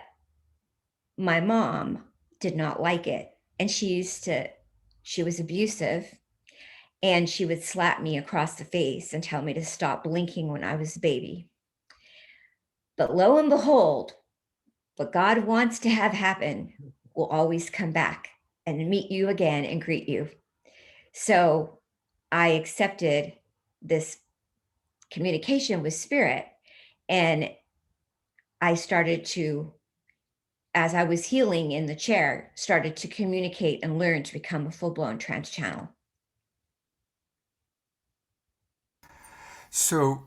my mom did not like it. And she was abusive, and she would slap me across the face and tell me to stop blinking when I was a baby. But lo and behold, what God wants to have happen will always come back and meet you again and greet you. So I accepted this communication with spirit, and I started to, as I was healing in the chair, started to communicate and learn to become a full-blown trance channel. So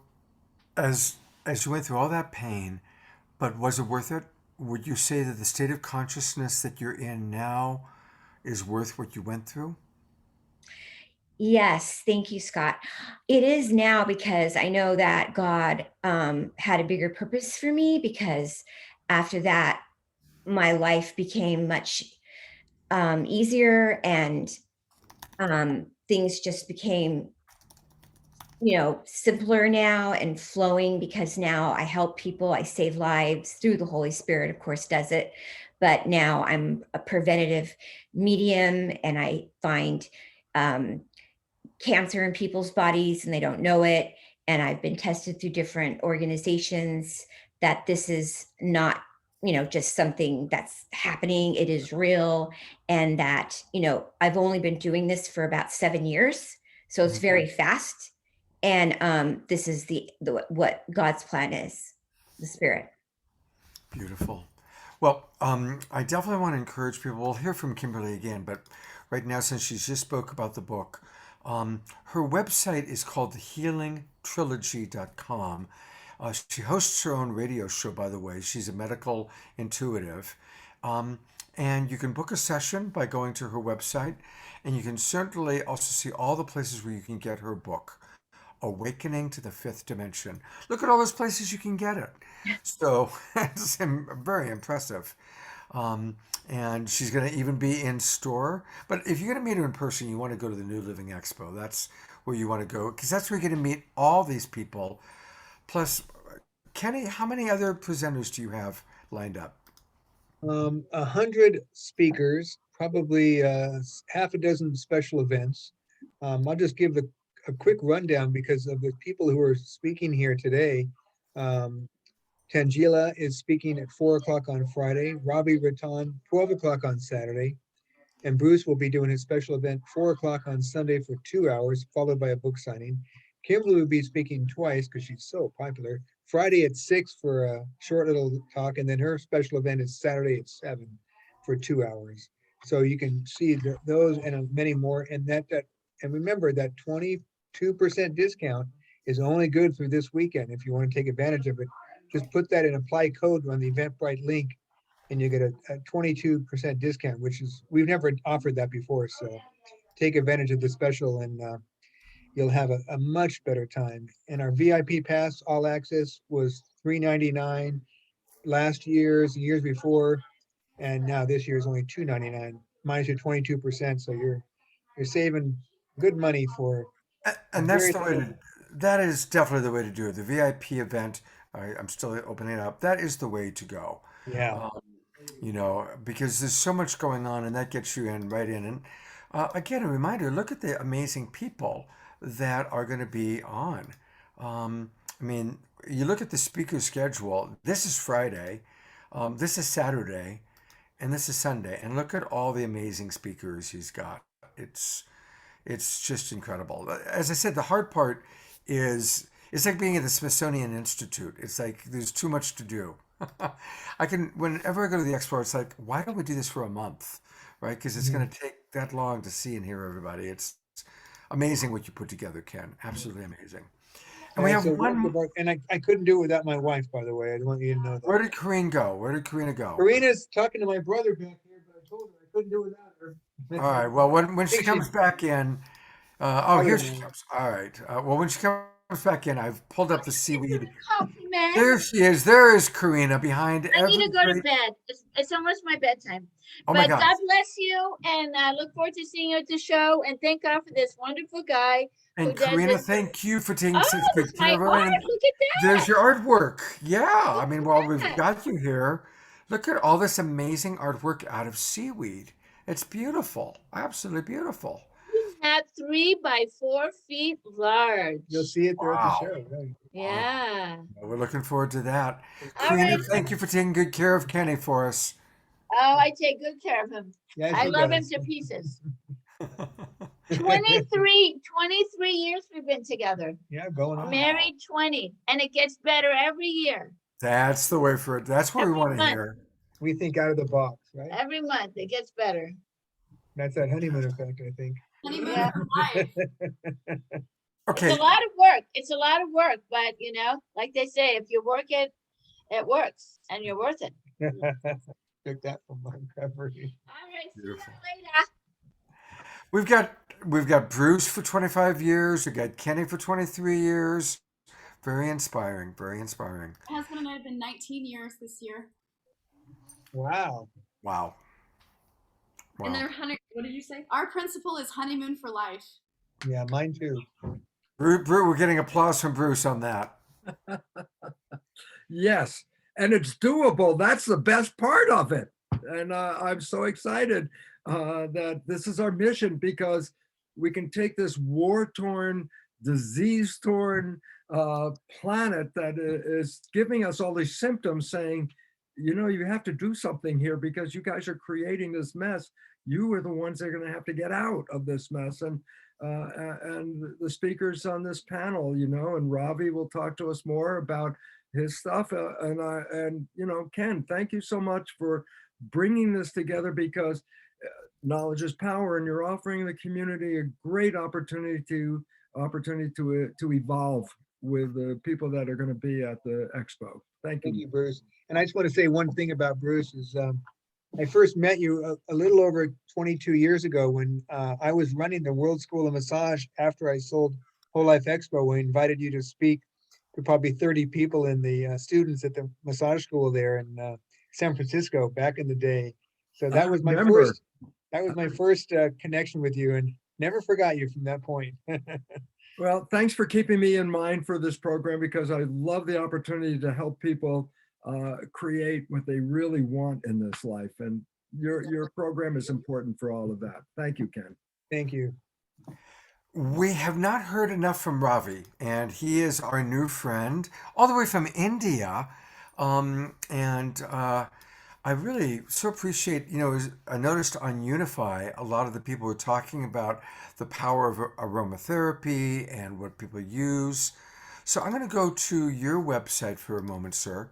as you went through all that pain, but was it worth it? Would you say that the state of consciousness that you're in now is worth what you went through? Yes, thank you, Scott. It is now, because I know that God had a bigger purpose for me, because after that, my life became much easier, and things just became, simpler now and flowing, because now I help people, I save lives through the Holy Spirit, of course, does it. But now I'm a preventative medium, and I find cancer in people's bodies and they don't know it. And I've been tested through different organizations that this is not, just something that's happening. It is real. And that, I've only been doing this for about 7 years. So it's very fast. And this is the what God's plan is, the spirit. Beautiful. Well, I definitely want to encourage people. We'll hear from Kimberly again, but right now, since she just spoke about the book, her website is called healingtrilogy.com. She hosts her own radio show, by the way. She's a medical intuitive. And you can book a session by going to her website. And you can certainly also see all the places where you can get her book, Awakening to the Fifth Dimension. Look at all those places you can get it. So it's very impressive. And she's going to even be in store. But if you're going to meet her in person, you want to go to the New Living Expo. That's where you want to go, because that's where you're going to meet all these people. Plus, Kenny, how many other presenters do you have lined up? 100 speakers, probably half a dozen special events. I'll just give a quick rundown because of the people who are speaking here today. Tangela is speaking at 4 o'clock on Friday, Robbie Ratton, 12 o'clock on Saturday, and Bruce will be doing his special event 4 o'clock on Sunday for 2 hours, followed by a book signing. Kimberly will be speaking twice because she's so popular. Friday at 6 for a short little talk, and then her special event is Saturday at 7 for 2 hours. So you can see those and many more. And and remember that 22% discount is only good through this weekend. If you want to take advantage of it, just put that in apply code on the Eventbrite link, and you get a 22% discount, which is, we've never offered that before. So take advantage of the special, and you'll have a much better time. And our VIP pass, all access, was $3.99 last year's and years before, and now this year is only $2.99 minus your 22%. So you're saving good money for. And that's the way to, that is definitely the way to do it. The VIP event, I'm still opening it up. That is the way to go. Yeah. Because there's so much going on, and that gets you right in. And again, a reminder, look at the amazing people that are going to be on. You look at the speaker schedule. This is Friday, this is Saturday, and this is Sunday. And look at all the amazing speakers he's got. It's just incredible. As I said, the hard part is it's like being at the Smithsonian Institute. It's like there's too much to do. Whenever I go to the expo, it's like, why don't we do this for a month, right? Because it's going to take that long to see and hear everybody. It's amazing what you put together, Ken. Absolutely amazing. And we have one. And I couldn't do it without my wife, by the way. I want you to know that. Where did Karine go? Where did Karina go? Karina's talking to my brother back here, but I told her I couldn't do it without her. All right. Well, when she comes back in, here she comes. All right. Well, when she comes back in, I've pulled up the seaweed. Kaufman. There she is. There is Karina behind. I need to go to bed. It's almost my bedtime. Oh my But God. God bless you, and I look forward to seeing you at the show. And thank God for this wonderful guy. And Karina, thank you for taking such good my care of her. art. And Look at that. there's your artwork. Yeah. Well, we've got you here. Look at all this amazing artwork out of seaweed. It's beautiful, absolutely beautiful. At 3 by 4 feet large. You'll see it throughout the Wow. show, right? Yeah. Well, we're looking forward to that. All Karina, right. thank you for taking good care of Kenny for us. Oh, I take good care of him. Yes, I he love him does. to pieces. 23 years we've been together. Yeah, going on. Married 20, and it gets better every year. That's the way for it. That's what we Every want to month. hear. We think out of the box, right? Every month it gets better. That's that honeymoon effect, I think. Honeymoon Yeah. for life. Okay. It's a lot of work. It's a lot of work, but you know, like they say, if you work it, it works, and you're worth it. Took that from Montgomery. All right, see you Beautiful. later. We've got Bruce for 25 years. We've got Kenny for 23 years. Very inspiring. Very inspiring. My husband and I have been 19 years this year. Wow. Wow. And Wow. they're what did you say? Our principle is honeymoon for life. Yeah, mine too. We're getting applause from Bruce on that. Yes, and it's doable. That's the best part of it. And I'm so excited that this is our mission, because we can take this war-torn, disease-torn planet that is giving us all these symptoms, saying, you know, you have to do something here because you guys are creating this mess. You are the ones that are going to have to get out of this mess. And the speakers on this panel, you know, and Ravi will talk to us more about his stuff. And you know, Ken, thank you so much for bringing this together, because knowledge is power, and you're offering the community a great opportunity to evolve with the people that are going to be at the expo. Thank Thank you. you, Bruce. And I just want to say one thing about Bruce is I first met you a little over 22 years ago when I was running the World School of Massage after I sold Whole Life Expo. We invited you to speak to probably 30 people in the students at the massage school there in San Francisco back in the day. So that was my remember. first connection with you, and never forgot you from that point. Well, thanks for keeping me in mind for this program, because I love the opportunity to help people create what they really want in this life. And your program is important for all of that. Thank you, Ken. Thank you. We have not heard enough from Ravi, and he is our new friend all the way from India. I really so appreciate, you know, I noticed on Unify, a lot of the people were talking about the power of aromatherapy and what people use. So I'm going to go to your website for a moment, sir,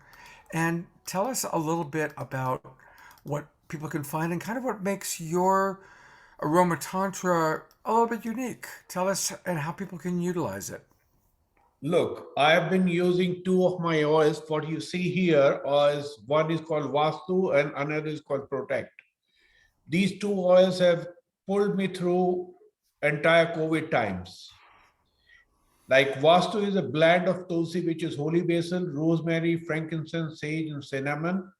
and tell us a little bit about what people can find and kind of what makes your aromatantra a little bit unique. Tell us and how people can utilize it. Look, I have been using two of my oils. What you see here is one is called Vastu and another is called Protect. These two oils have pulled me through entire COVID times. Like Vastu is a blend of Tulsi, which is holy basil, rosemary, frankincense, sage, and cinnamon.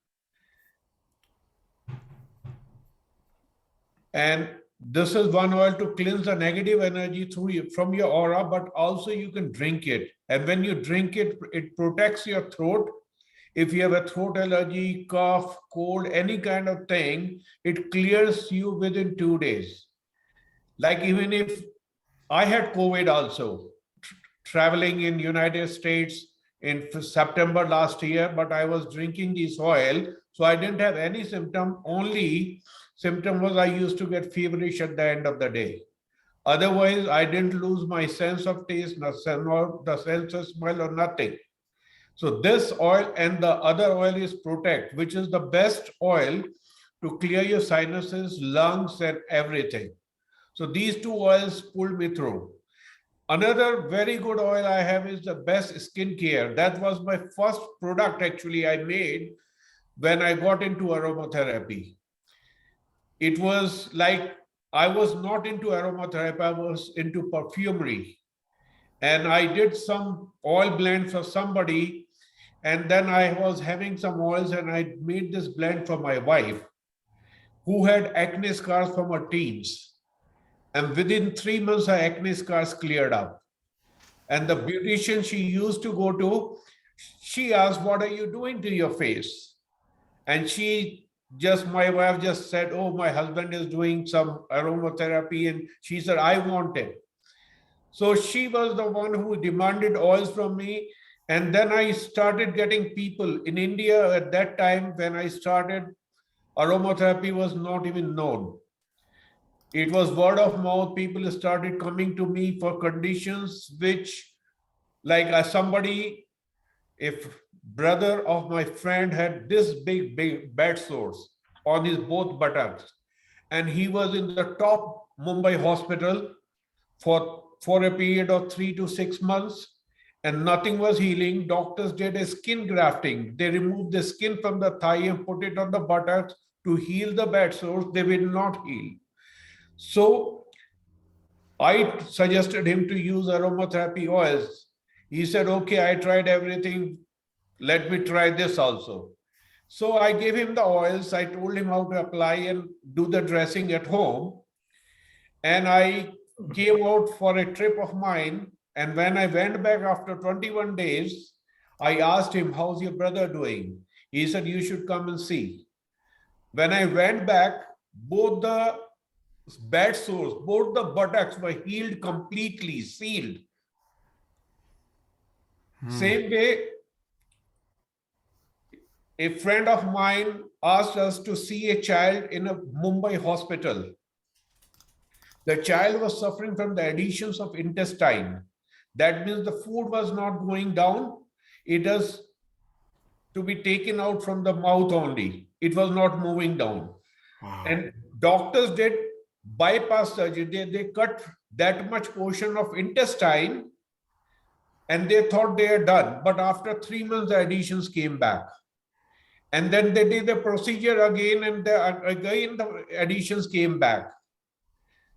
And this is one oil to cleanse the negative energy from your aura, but also you can drink it. And when you drink it, it protects your throat. If you have a throat allergy, cough, cold, any kind of thing, it clears you within 2 days. Like even if I had COVID also, traveling in United States in September last year, but I was drinking this oil. So I didn't have any symptom. Only symptom was I used to get feverish at the end of the day. Otherwise, I didn't lose my sense of taste, nor the sense of smell or nothing. So this oil and the other oil is Protect, which is the best oil to clear your sinuses, lungs, and everything. So these two oils pulled me through. Another very good oil I have is the Best Skincare. That was my first product actually I made when I got into aromatherapy. It was like I was not into aromatherapy, I was into perfumery. And I did some oil blend for somebody, and then I was having some oils and I made this blend for my wife who had acne scars from her teens. And within 3 months, her acne scars cleared up. And the beautician she used to go to, she asked, "What are you doing to your face?" And my wife just said, oh, my husband is doing some aromatherapy, and she said, I want it. So she was the one who demanded oils from me. And then I started getting people in India at that time. When I started, aromatherapy was not even known. It was word of mouth. People started coming to me for conditions which, like if brother of my friend had this big bed sores on his both buttocks, and he was in the top Mumbai hospital for a period of 3 to 6 months, and nothing was healing. Doctors did a skin grafting. They removed the skin from the thigh and put it on the buttocks to heal the bed sores. They will not heal. So I suggested him to use aromatherapy oils. He said, okay, I tried everything. Let me try this also. So I gave him the oils. I told him how to apply and do the dressing at home. And I came out for a trip of mine. And when I went back after 21 days, I asked him, how's your brother doing? He said, you should come and see. When I went back, both the bed sores, both the buttocks were healed completely, sealed. Same way, a friend of mine asked us to see a child in a Mumbai hospital. The child was suffering from the adhesions of intestine. That means the food was not going down. It has to be taken out from the mouth only. It was not moving down. Wow. And doctors did bypass surgery. They cut that much portion of intestine and they thought they are done. But after 3 months, the adhesions came back. And then they did the procedure again, and again the adhesions came back.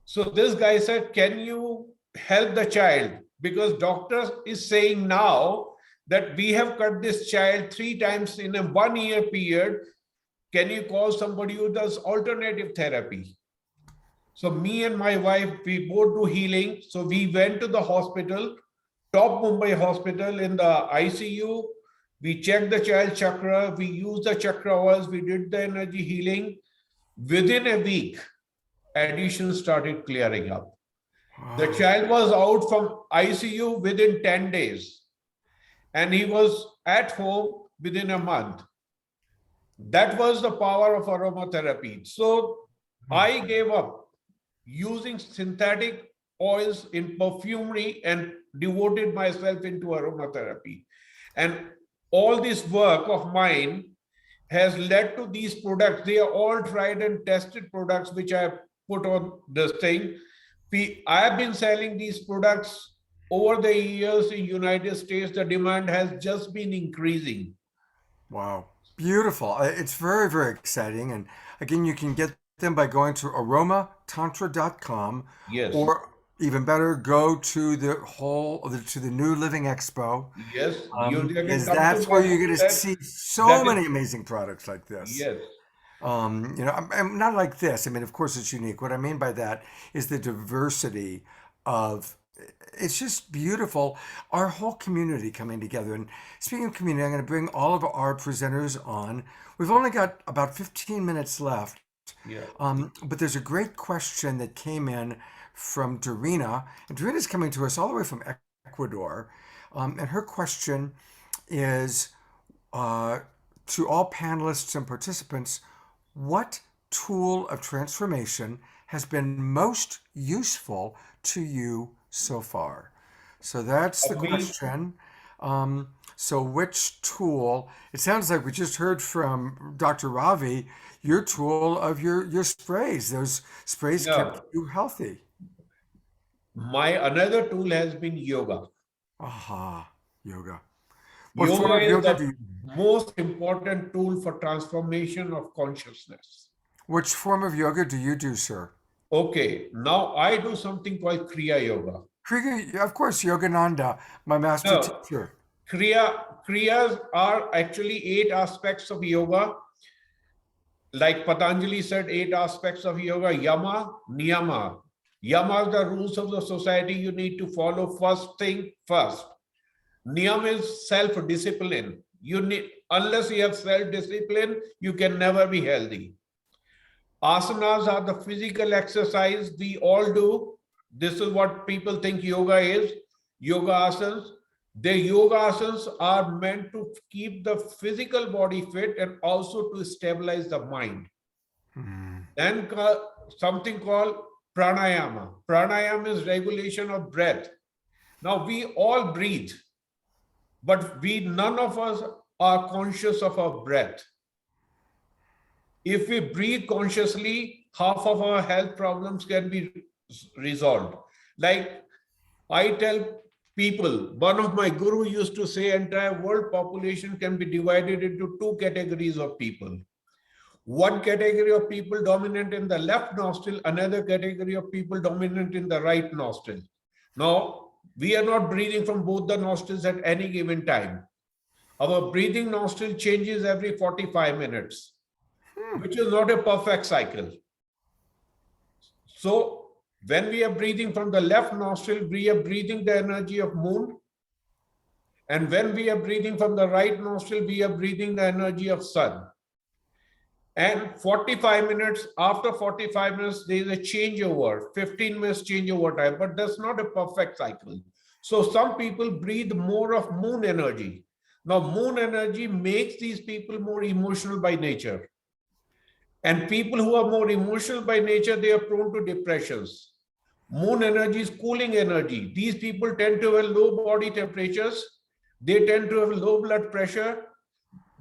So this guy said, can you help the child? Because doctor is saying now that we have cut this child 3 times in a 1 year period. Can you call somebody who does alternative therapy? So me and my wife, we both do healing. So we went to the hospital, top Mumbai hospital, in the ICU. We checked the child chakra. We used the chakra oils. We did the energy healing. Within a week, adhesions started clearing up. Wow. The child was out from ICU within 10 days. And he was at home within a month. That was the power of aromatherapy. So I gave up using synthetic oils in perfumery and devoted myself into aromatherapy. And all this work of mine has led to these products. They are all tried and tested products which I put on this thing. I have been selling these products over the years in United States. The demand has just been increasing. Wow. Beautiful. It's very, very exciting. And again, you can get them by going to aromatantra.com. Yes. Or even better, go to the new Living Expo. Yes. That's where you're going to see so many amazing products like this. Yes. I'm not like this. I mean, of course it's unique. What I mean by that is the diversity of, it's just beautiful. Our whole community coming together. And speaking of community, I'm going to bring all of our presenters on. We've only got about 15 minutes left. Yeah. But there's a great question that came in from Dorina. And Dorina's coming to us all the way from Ecuador. And her question is, to all panelists and participants, what tool of transformation has been most useful to you so far? So that's the question. So which tool? It sounds like we just heard from Dr. Ravi, your tool of your sprays. Those sprays kept you healthy. My another tool has been yoga. Aha, yoga. Yoga is the most important tool for transformation of consciousness. Which form of yoga do you do, sir? Okay, now I do something called Kriya Yoga. Kriya, of course, Yogananda, my master teacher. Kriyas are actually 8 aspects of yoga. Like Patanjali said, 8 aspects of yoga: yama, niyama. Yama are the rules of the society you need to follow. First thing first. Niyam is self-discipline. You need Unless you have self-discipline, you can never be healthy. Asanas are the physical exercise we all do. This is what people think yoga is. Yoga asanas. The yoga asanas are meant to keep the physical body fit and also to stabilize the mind. Then something called pranayama. Pranayama is regulation of breath. Now we all breathe, but none of us are conscious of our breath. If we breathe consciously, half of our health problems can be resolved. Like I tell people, one of my guru used to say, entire world population can be divided into two categories of people. One category of people dominant in the left nostril, another category of people dominant in the right nostril. Now, we are not breathing from both the nostrils at any given time. Our breathing nostril changes every 45 minutes, which is not a perfect cycle. So when we are breathing from the left nostril, we are breathing the energy of moon. And when we are breathing from the right nostril, we are breathing the energy of sun. And 45 minutes, after 45 minutes, there is a changeover, 15 minutes changeover time, but that's not a perfect cycle. So some people breathe more of moon energy. Now, moon energy makes these people more emotional by nature. And people who are more emotional by nature, they are prone to depressions. Moon energy is cooling energy. These people tend to have low body temperatures. They tend to have low blood pressure.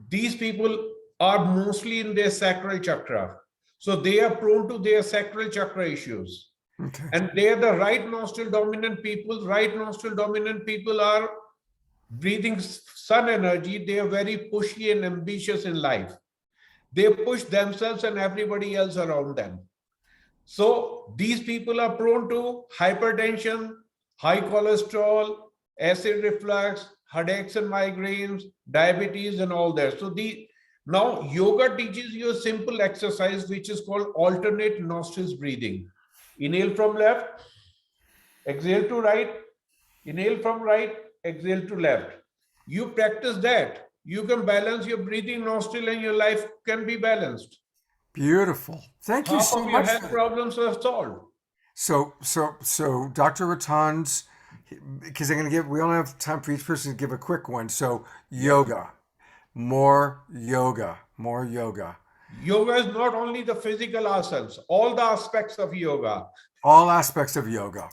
These people are mostly in their sacral chakra. So they are prone to their sacral chakra issues. Okay. And they are the right nostril dominant people. Right nostril dominant people are breathing sun energy. They are very pushy and ambitious in life. They push themselves and everybody else around them. So these people are prone to hypertension, high cholesterol, acid reflux, headaches and migraines, diabetes and all that. So now yoga teaches you a simple exercise which is called alternate nostrils breathing. Inhale from left, exhale to right, inhale from right, exhale to left. You practice that. You can balance your breathing nostril and your life can be balanced. Beautiful. Thank you Half so of your much. health problems are solved. So Dr. Rattan's, because I'm going to give, we only have time for each person to give a quick one. So yoga, more yoga, more yoga. Yoga is not only the physical asanas, all the aspects of yoga. All aspects of yoga.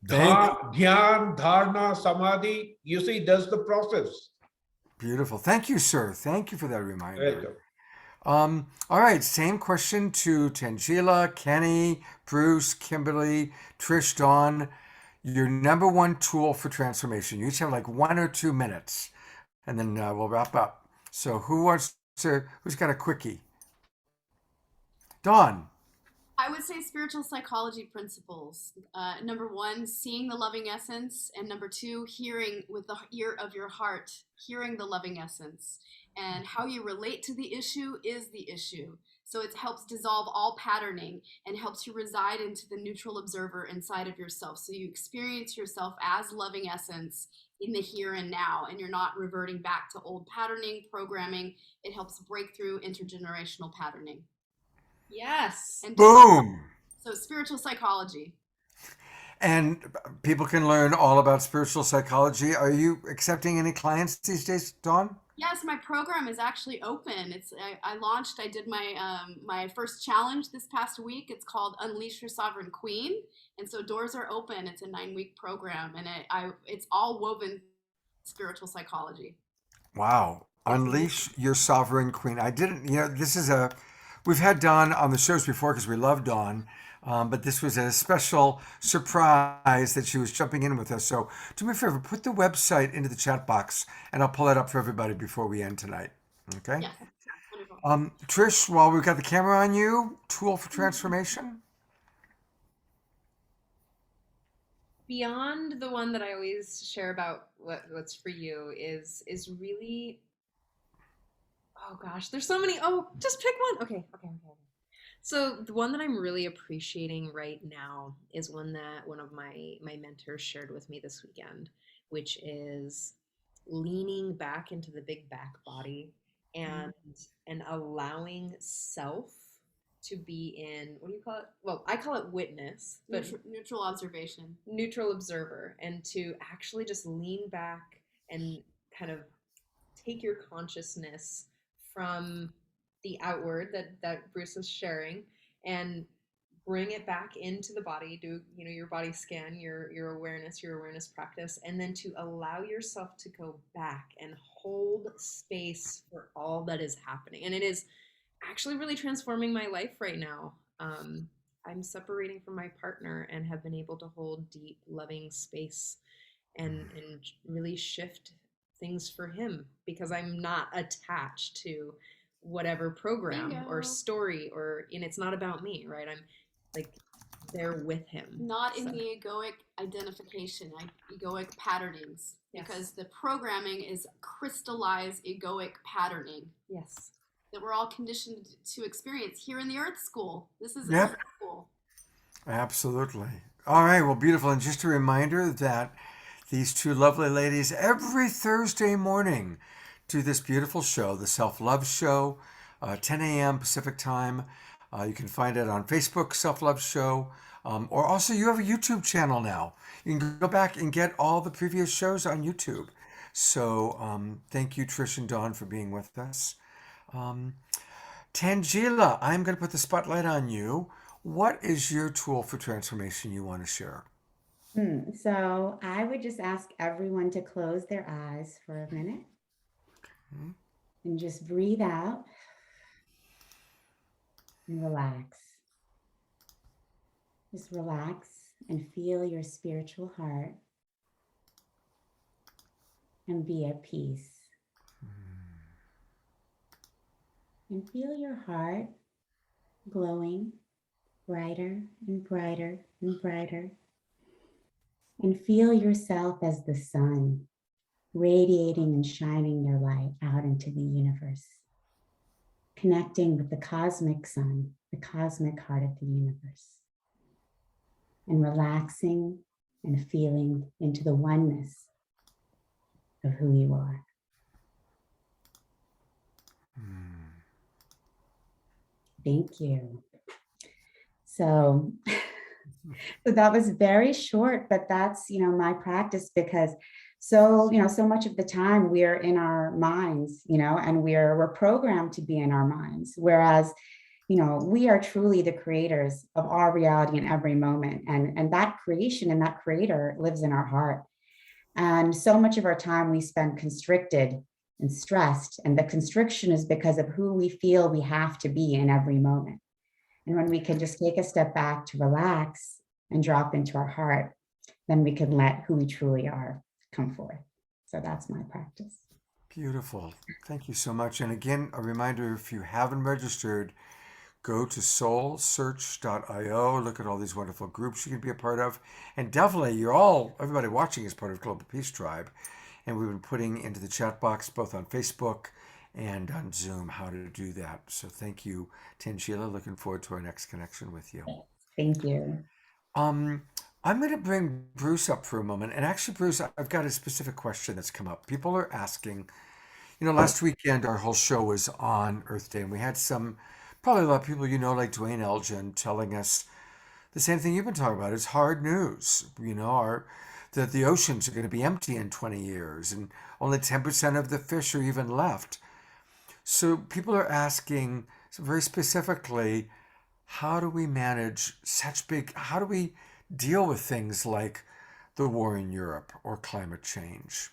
Dhyan, dharana, samadhi, you see, that's the process. Beautiful. Thank you, sir. Thank you for that reminder. Welcome. All right, same question to Tangela, Kenny, Bruce, Kimberly, Trish, Dawn. Your number one tool for transformation. You each have like 1 or 2 minutes, and then we'll wrap up. So who's got a quickie? Dawn. I would say spiritual psychology principles. Number 1, seeing the loving essence. And number 2, hearing with the ear of your heart, hearing the loving essence. And how you relate to the issue is the issue. So it helps dissolve all patterning and helps you reside into the neutral observer inside of yourself. So you experience yourself as loving essence in the here and now, and you're not reverting back to old patterning, programming. It helps break through intergenerational patterning. Yes. And Boom. So spiritual psychology. And people can learn all about spiritual psychology. Are you accepting any clients these days, Dawn? Yes, my program is actually open. I did my first challenge this past week. It's called Unleash Your Sovereign Queen. And so doors are open. It's a 9-week program, and it's all woven spiritual psychology. Wow. Unleash Your Sovereign Queen. We've had Dawn on the shows before because we love Dawn. But this was a special surprise that she was jumping in with us. So do me a favor, put the website into the chat box and I'll pull it up for everybody before we end tonight. Okay? Yes. Wonderful. Trish, while we've got the camera on you, tool for transformation? Beyond the one that I always share about what's for you is really, oh gosh, there's so many. Oh, just pick one. Okay. So the one that I'm really appreciating right now is one that one of my mentors shared with me this weekend, which is leaning back into the big back body and allowing self to be in, what do you call it? Well, I call it witness, but Neutral observation. neutral observer, and to actually just lean back and kind of take your consciousness from the outward that Bruce was sharing and bring it back into the body. Do your body scan, your awareness practice, and then to allow yourself to go back and hold space for all that is happening. And it is actually really transforming my life right now. I'm separating from my partner and have been able to hold deep, loving space and really shift things for him, because I'm not attached to whatever program Bingo. or story, and it's not about me, right? I'm like there with him. Not in the egoic identification, egoic patternings, Yes. because the programming is crystallized egoic patterning. Yes. That we're all conditioned to experience here in the Earth School. This is Yep. Earth School. Absolutely. All right. Well, beautiful. And just a reminder that these two lovely ladies every Thursday morning do this beautiful show, the Self-Love Show, 10 a.m. Pacific time. You can find it on Facebook, Self-Love Show, or also you have a YouTube channel now. You can go back and get all the previous shows on YouTube. So thank you, Trish and Dawn, for being with us. Tangela, I'm going to put the spotlight on you. What is your tool for transformation you want to share? So I would just ask everyone to close their eyes for a minute and just breathe out and relax. Just relax and feel your spiritual heart and be at peace. And feel your heart glowing brighter and brighter and brighter. And feel yourself as the sun, radiating and shining their light out into the universe, connecting with the cosmic sun, the cosmic heart of the universe, and relaxing and feeling into the oneness of who you are. Thank you. So that was very short, but that's, my practice, because so much of the time we're in our minds, and we're programmed to be in our minds. Whereas, we are truly the creators of our reality in every moment. And that creation and that creator lives in our heart. And so much of our time we spend constricted and stressed. And the constriction is because of who we feel we have to be in every moment. And when we can just take a step back to relax and drop into our heart, then we can let who we truly are come forth. So that's my practice. Beautiful. Thank you so much. And again, a reminder, if you haven't registered, go to soulsearch.io. Look at all these wonderful groups you can be a part of. And definitely, everybody watching is part of Global Peace Tribe. And we've been putting into the chat box, both on Facebook and on Zoom, how to do that. So thank you, Tangela. Looking forward to our next connection with you. Thank you. I'm going to bring Bruce up for a moment. And actually, Bruce, I've got a specific question that's come up. People are asking, last weekend our whole show was on Earth Day, and we had probably a lot of people like Dwayne Elgin telling us the same thing you've been talking about. It's hard news. That the oceans are going to be empty in 20 years, and only 10% of the fish are even left. So people are asking very specifically, how do we manage how do we deal with things like the war in Europe or climate change?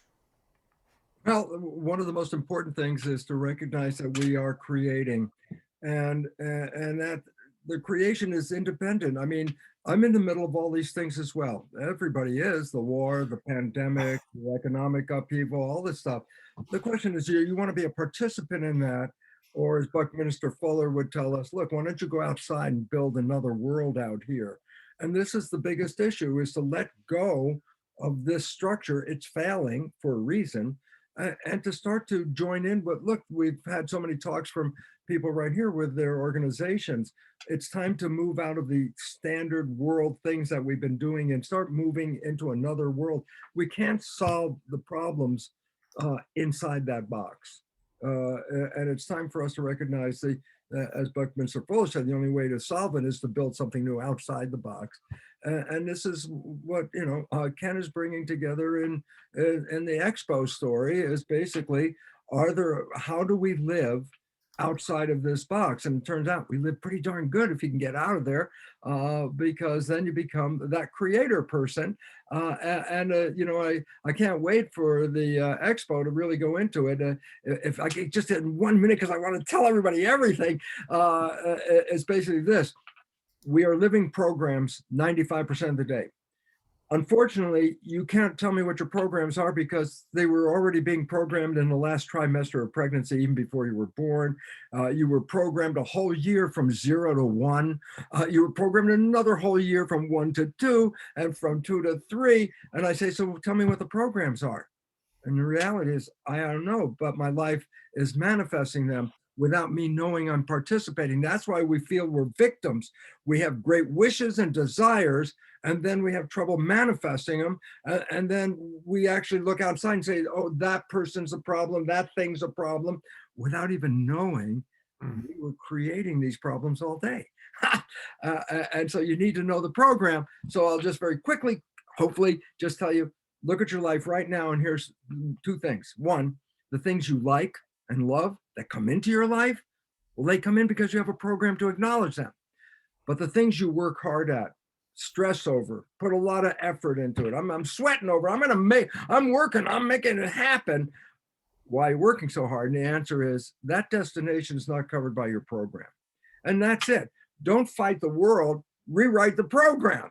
Well, one of the most important things is to recognize that we are creating, and that the creation is independent. I mean, I'm in the middle of all these things as well. Everybody is, the war, the pandemic, the economic upheaval, all this stuff. The question is, you want to be a participant in that, or as Buckminster Fuller would tell us, look, why don't you go outside and build another world out here? And this is the biggest issue, is to let go of this structure. It's failing for a reason. And to start to join in. But look, we've had so many talks from people right here with their organizations. It's time to move out of the standard world things that we've been doing and start moving into another world. We can't solve the problems inside that box. And it's time for us to recognize as Buckminster Fuller said, the only way to solve it is to build something new outside the box. And this is what, Ken is bringing together in the Expo story is basically, how do we live outside of this box? And it turns out we live pretty darn good if you can get out of there, because then you become that creator person. I can't wait for the Expo to really go into it. If I could just in 1 minute, because I want to tell everybody everything, it's basically this. We are living programs 95% of the day. Unfortunately, you can't tell me what your programs are because they were already being programmed in the last trimester of pregnancy, even before you were born. You were programmed a whole year from 0 to 1. You were programmed another whole year from 1 to 2 and from 2 to 3. And I say, so tell me what the programs are. And the reality is, I don't know, but my life is manifesting them without me knowing I'm participating. That's why we feel we're victims. We have great wishes and desires, and then we have trouble manifesting them. And then we actually look outside and say, oh, that person's a problem, that thing's a problem, without even knowing we were creating these problems all day. And so you need to know the program. So I'll just very quickly, hopefully, just tell you, look at your life right now. And here's 2 things. 1, the things you like and love that come into your life, well, they come in because you have a program to acknowledge them. But the things you work hard at, stress over, put a lot of effort into it. I'm sweating over, I'm working, I'm making it happen. Why are you working so hard? And the answer is that destination is not covered by your program. And that's it. Don't fight the world, rewrite the program.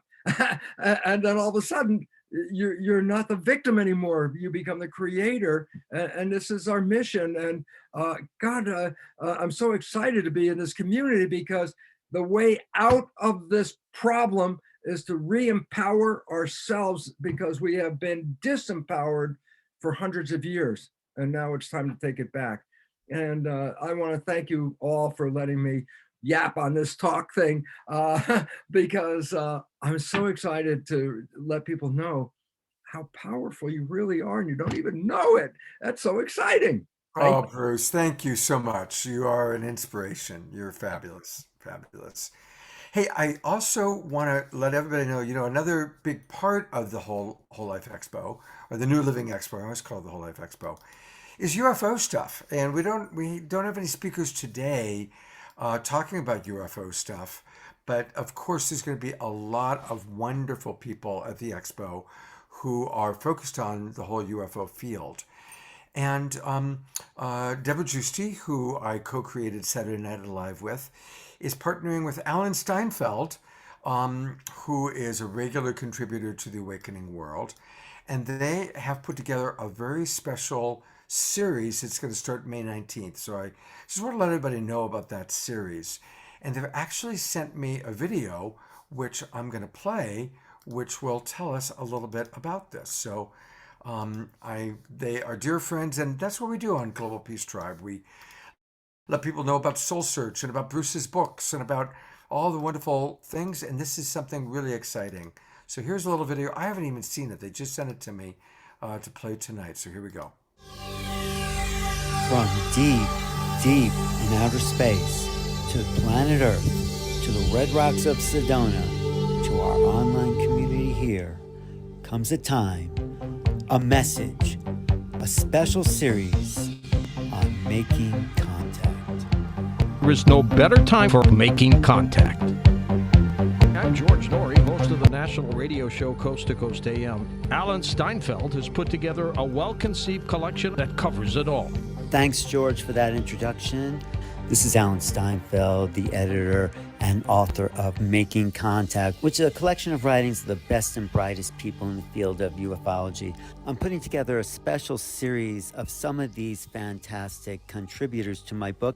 And then all of a sudden, you're not the victim anymore. You become the creator. And this is our mission. And I'm so excited to be in this community because the way out of this problem is to re-empower ourselves because we have been disempowered for hundreds of years. And now it's time to take it back. And I want to thank you all for letting me yap on this talk thing because I'm so excited to let people know how powerful you really are and you don't even know it. That's so exciting. Right? Oh, Bruce, thank you so much. You are an inspiration. You're fabulous, fabulous. Hey, I also want to let everybody know, another big part of the Whole Life Expo, or the New Living Expo, I always call it the Whole Life Expo, is UFO stuff. And we don't have any speakers today talking about UFO stuff, but of course there's going to be a lot of wonderful people at the Expo who are focused on the whole UFO field. And Deborah Giusti, who I co-created Saturday Night Live with, is partnering with Alan Steinfeld, who is a regular contributor to the Awakening World. And they have put together a very special series. It's going to start May 19th. So I just want to let everybody know about that series. And they've actually sent me a video, which I'm going to play, which will tell us a little bit about this. So they are dear friends, and that's what we do on Global Peace Tribe. We let people know about Soul Search and about Bruce's books and about all the wonderful things. And this is something really exciting. So here's a little video. I haven't even seen it. They just sent it to me to play tonight. So here we go. From deep, deep in outer space to planet Earth, to the red rocks of Sedona, to our online community here, comes a time, a message, a special series on making contact. There is no better time for making contact. I'm George Norrie, host of the national radio show Coast to Coast AM. Alan Steinfeld has put together a well-conceived collection that covers it all. Thanks, George, for that introduction. This is Alan Steinfeld, the editor and author of Making Contact, which is a collection of writings of the best and brightest people in the field of ufology. I'm putting together a special series of some of these fantastic contributors to my book.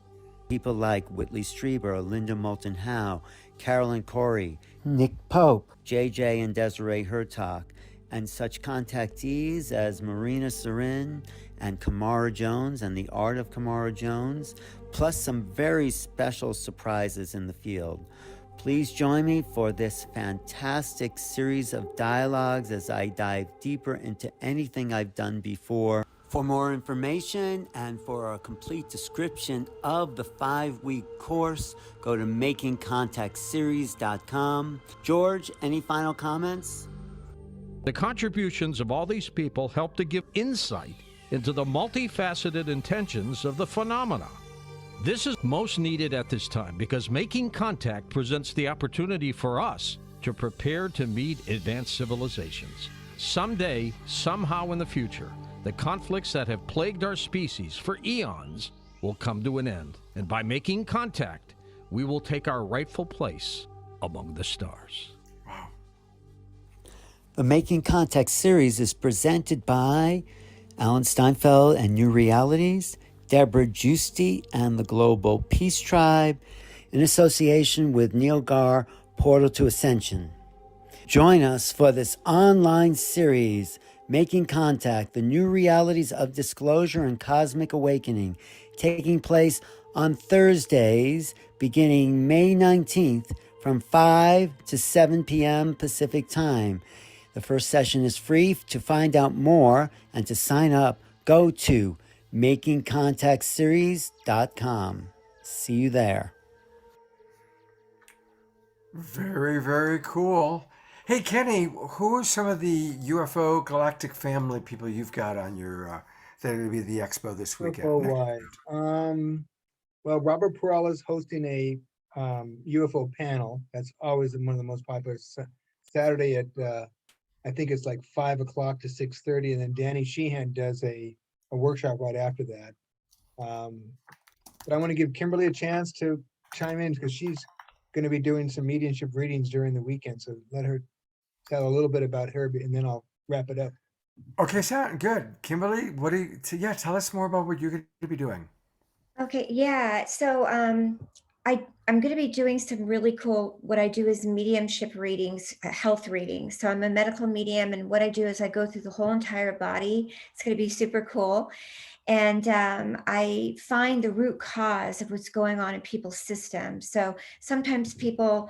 People like Whitley Strieber, Linda Moulton Howe, Carolyn Corey, Nick Pope, JJ and Desiree Hertog, and such contactees as Marina Sarin and Kamara Jones and the Art of Kamara Jones, plus some very special surprises in the field. Please join me for this fantastic series of dialogues as I dive deeper into anything I've done before. For more information and for a complete description of the 5-week course, go to makingcontactseries.com. George, any final comments? The contributions of all these people help to give insight into the multifaceted intentions of the phenomena. This is most needed at this time because Making Contact presents the opportunity for us to prepare to meet advanced civilizations. Someday, somehow in the future, the conflicts that have plagued our species for eons will come to an end. And by making contact, we will take our rightful place among the stars. Wow. The Making Contact series is presented by Alan Steinfeld and New Realities, Deborah Giusti and the Global Peace Tribe, in association with Neil Gar, Portal to Ascension. Join us for this online series, Making Contact, the New Realities of Disclosure and Cosmic Awakening, taking place on Thursdays beginning May 19th from 5 to 7 p.m. Pacific Time. The first session is free. To find out more and to sign up, go to makingcontactseries.com. See you there. Very, very cool. Hey, Kenny, who are some of the UFO galactic family people you've got on your that are going to be at the expo this weekend? UFO-wise, well, Robert Perella is hosting a UFO panel. That's always one of the most popular. Saturday at I think it's like 5 o'clock to 6:30, and then Danny Sheehan does a workshop right after that. But I want to give Kimberly a chance to chime in because she's going to be doing some mediumship readings during the weekend. So let her tell a little bit about her, and then I'll wrap it up. Okay, sound good. Kimberly, what do you? Tell us more about what you're going to be doing. Okay, yeah. So I'm going to be doing some really cool, what I do is mediumship readings, health readings. So I'm a medical medium, and what I do is I go through the whole entire body. It's going to be super cool. And I find the root cause of what's going on in people's systems. So sometimes people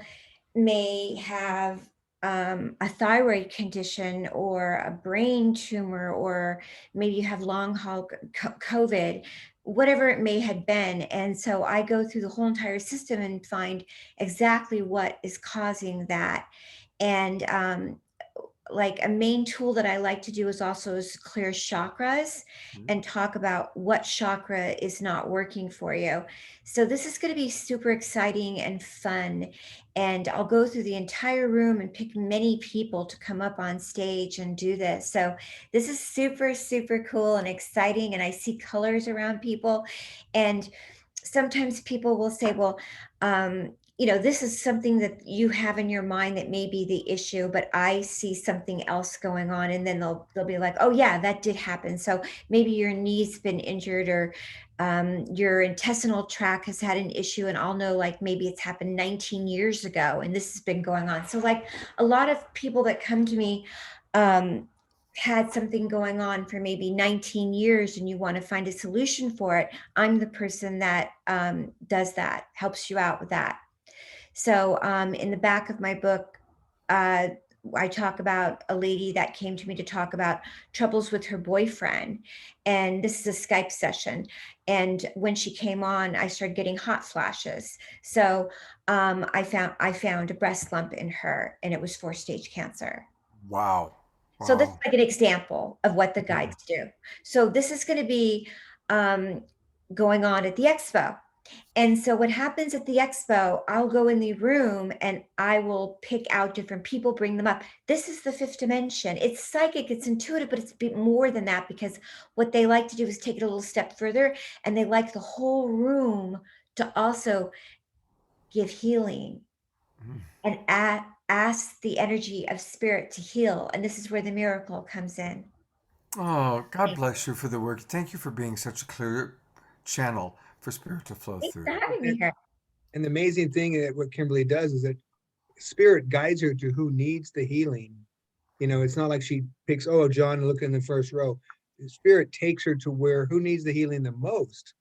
may have a thyroid condition or a brain tumor, or maybe you have long haul COVID, whatever it may have been. And so I go through the whole entire system and find exactly what is causing that. And like a main tool that I like to do is clear chakras and talk about what chakra is not working for you. So this is going to be super exciting and fun. And I'll go through the entire room and pick many people to come up on stage and do this. So this is super, super cool and exciting. And I see colors around people. And sometimes people will say, well, this is something that you have in your mind that may be the issue, but I see something else going on. And then they'll be like, oh yeah, that did happen. So maybe your knee's been injured, or your intestinal tract has had an issue, and I'll know like maybe it's happened 19 years ago and this has been going on. So like a lot of people that come to me had something going on for maybe 19 years and you want to find a solution for it. I'm the person that does that, helps you out with that. So in the back of my book, I talk about a lady that came to me to talk about troubles with her boyfriend. And this is a Skype session. And when she came on, I started getting hot flashes. So I found a breast lump in her, and it was 4-stage cancer. Wow. So this is like an example of what the guides do. So this is going to be going on at the expo. And so what happens at the expo, I'll go in the room and I will pick out different people, bring them up. This is the 5th dimension. It's psychic, it's intuitive, but it's a bit more than that, because what they like to do is take it a little step further, and they like the whole room to also give healing and ask the energy of spirit to heal. And this is where the miracle comes in. Oh, God bless you for the work. Thank you for being such a clear channel for spirit to flow through. Thanks for having me here. And the amazing thing that what Kimberly does is that spirit guides her to who needs the healing. It's not like she picks, oh, John, look in the first row. The spirit takes her to who needs the healing the most.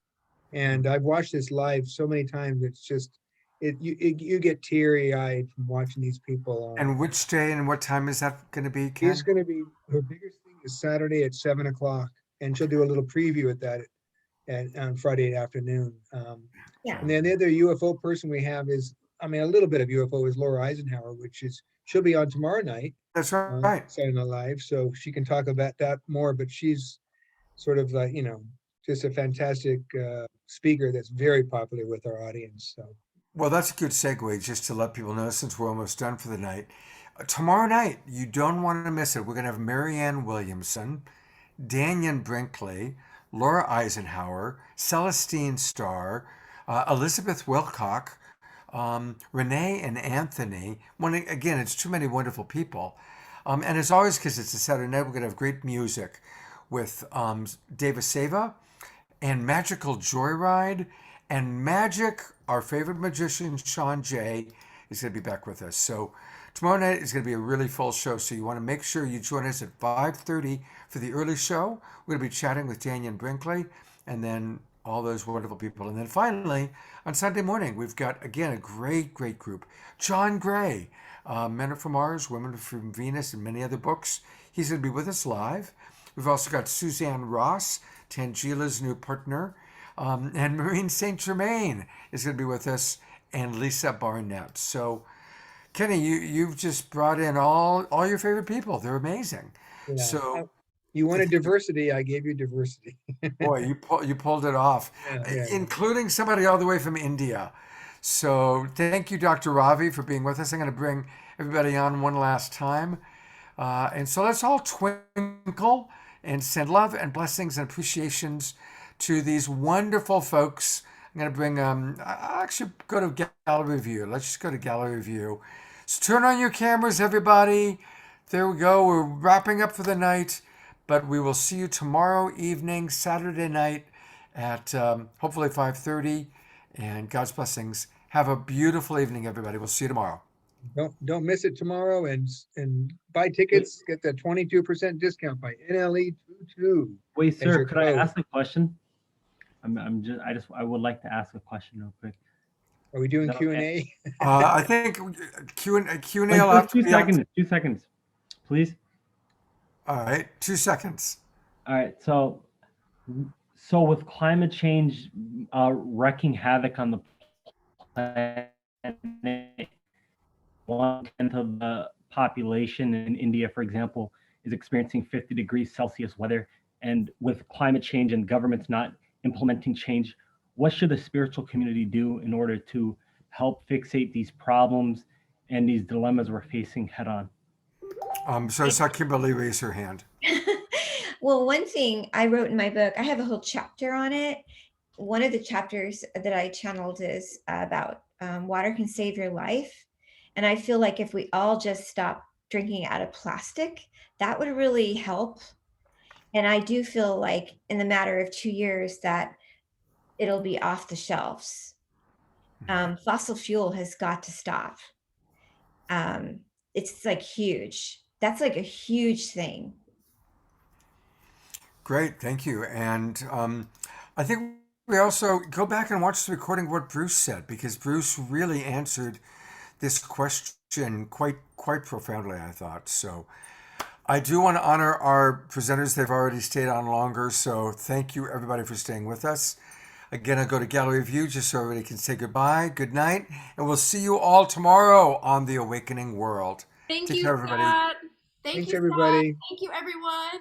And I've watched this live so many times. It's just, you get teary-eyed from watching these people. And which day and what time is that going to be, Ken? It's going to be, her biggest thing is Saturday at 7 o'clock. and she'll do a little preview at that on Friday afternoon. Yeah. And then the other UFO person we have is, I mean, a little bit of UFO is Laura Eisenhower, she'll be on tomorrow night. That's right. Saturday Night Live, so she can talk about that more, but she's sort of like, just a fantastic speaker that's very popular with our audience. So. Well, that's a good segue just to let people know, since we're almost done for the night. Tomorrow night, you don't want to miss it. We're going to have Marianne Williamson, Daniel Brinkley, Laura Eisenhower, Celestine Starr, Elizabeth Wilcock, Renee and Anthony. Again, it's too many wonderful people. And as always, because it's a Saturday night, we're going to have great music with David Seva and Magical Joyride and Magic. Our favorite magician, Sean Jay, is going to be back with us. So tomorrow night is going to be a really full show. So you want to make sure you join us at 5:30 for the early show. We're going to be chatting with Daniel Brinkley and then all those wonderful people. And then finally, on Sunday morning, we've got, again, a great group. John Gray, Men Are From Mars, Women Are From Venus, and many other books. He's going to be with us live. We've also got Suzanne Ross, Tangila's new partner, and Maureen St. Germain is going to be with us, and Lisa Barnett. So, Kenny, you've just brought in all your favorite people. They're amazing. Yeah. So you wanted diversity, I gave you diversity. boy, you pulled it off, including somebody all the way from India. So thank you, Dr. Ravi, for being with us. I'm going to bring everybody on one last time. And so let's all twinkle and send love and blessings and appreciations to these wonderful folks. I'm going to bring, I'll actually go to gallery view. Let's just go to gallery view. So turn on your cameras, everybody. There we go. We're wrapping up for the night, but we will see you tomorrow evening, Saturday night at hopefully 5:30. And God's blessings. Have a beautiful evening, everybody. We'll see you tomorrow. Don't miss it tomorrow, and buy tickets. Get the 22% discount by NLE22. Wait, sir, could I ask a question? I would like to ask a question real quick. Are we doing Q&A? Okay? I think Q&A will Like, have to be 2 seconds, please. All right, 2 seconds. All right, so with climate change wreaking havoc on the planet, 1/10 of the population in India, for example, is experiencing 50 degrees Celsius weather. And with climate change and governments not implementing change, what should the spiritual community do in order to help fixate these problems and these dilemmas we're facing head on? So I saw Kimberly raise her hand. Well, one thing I wrote in my book, I have a whole chapter on it. One of the chapters that I channeled is about water can save your life. And I feel like if we all just stop drinking out of plastic, that would really help. And I do feel like in the matter of 2 years that it'll be off the shelves. Fossil fuel has got to stop. It's like huge. That's like a huge thing. Great, thank you. And I think we also go back and watch the recording of what Bruce said, because Bruce really answered this question quite profoundly, I thought. So I do want to honor our presenters. They've already stayed on longer, so thank you everybody for staying with us. Again, I'll go to gallery view just so everybody can say goodbye, good night, and we'll see you all tomorrow on The Awakening World. Thank Take you, care, everybody. Scott. Thanks, you, everybody. Scott. Thank you, everyone.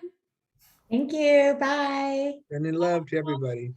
Thank you. Bye. And in love to everybody.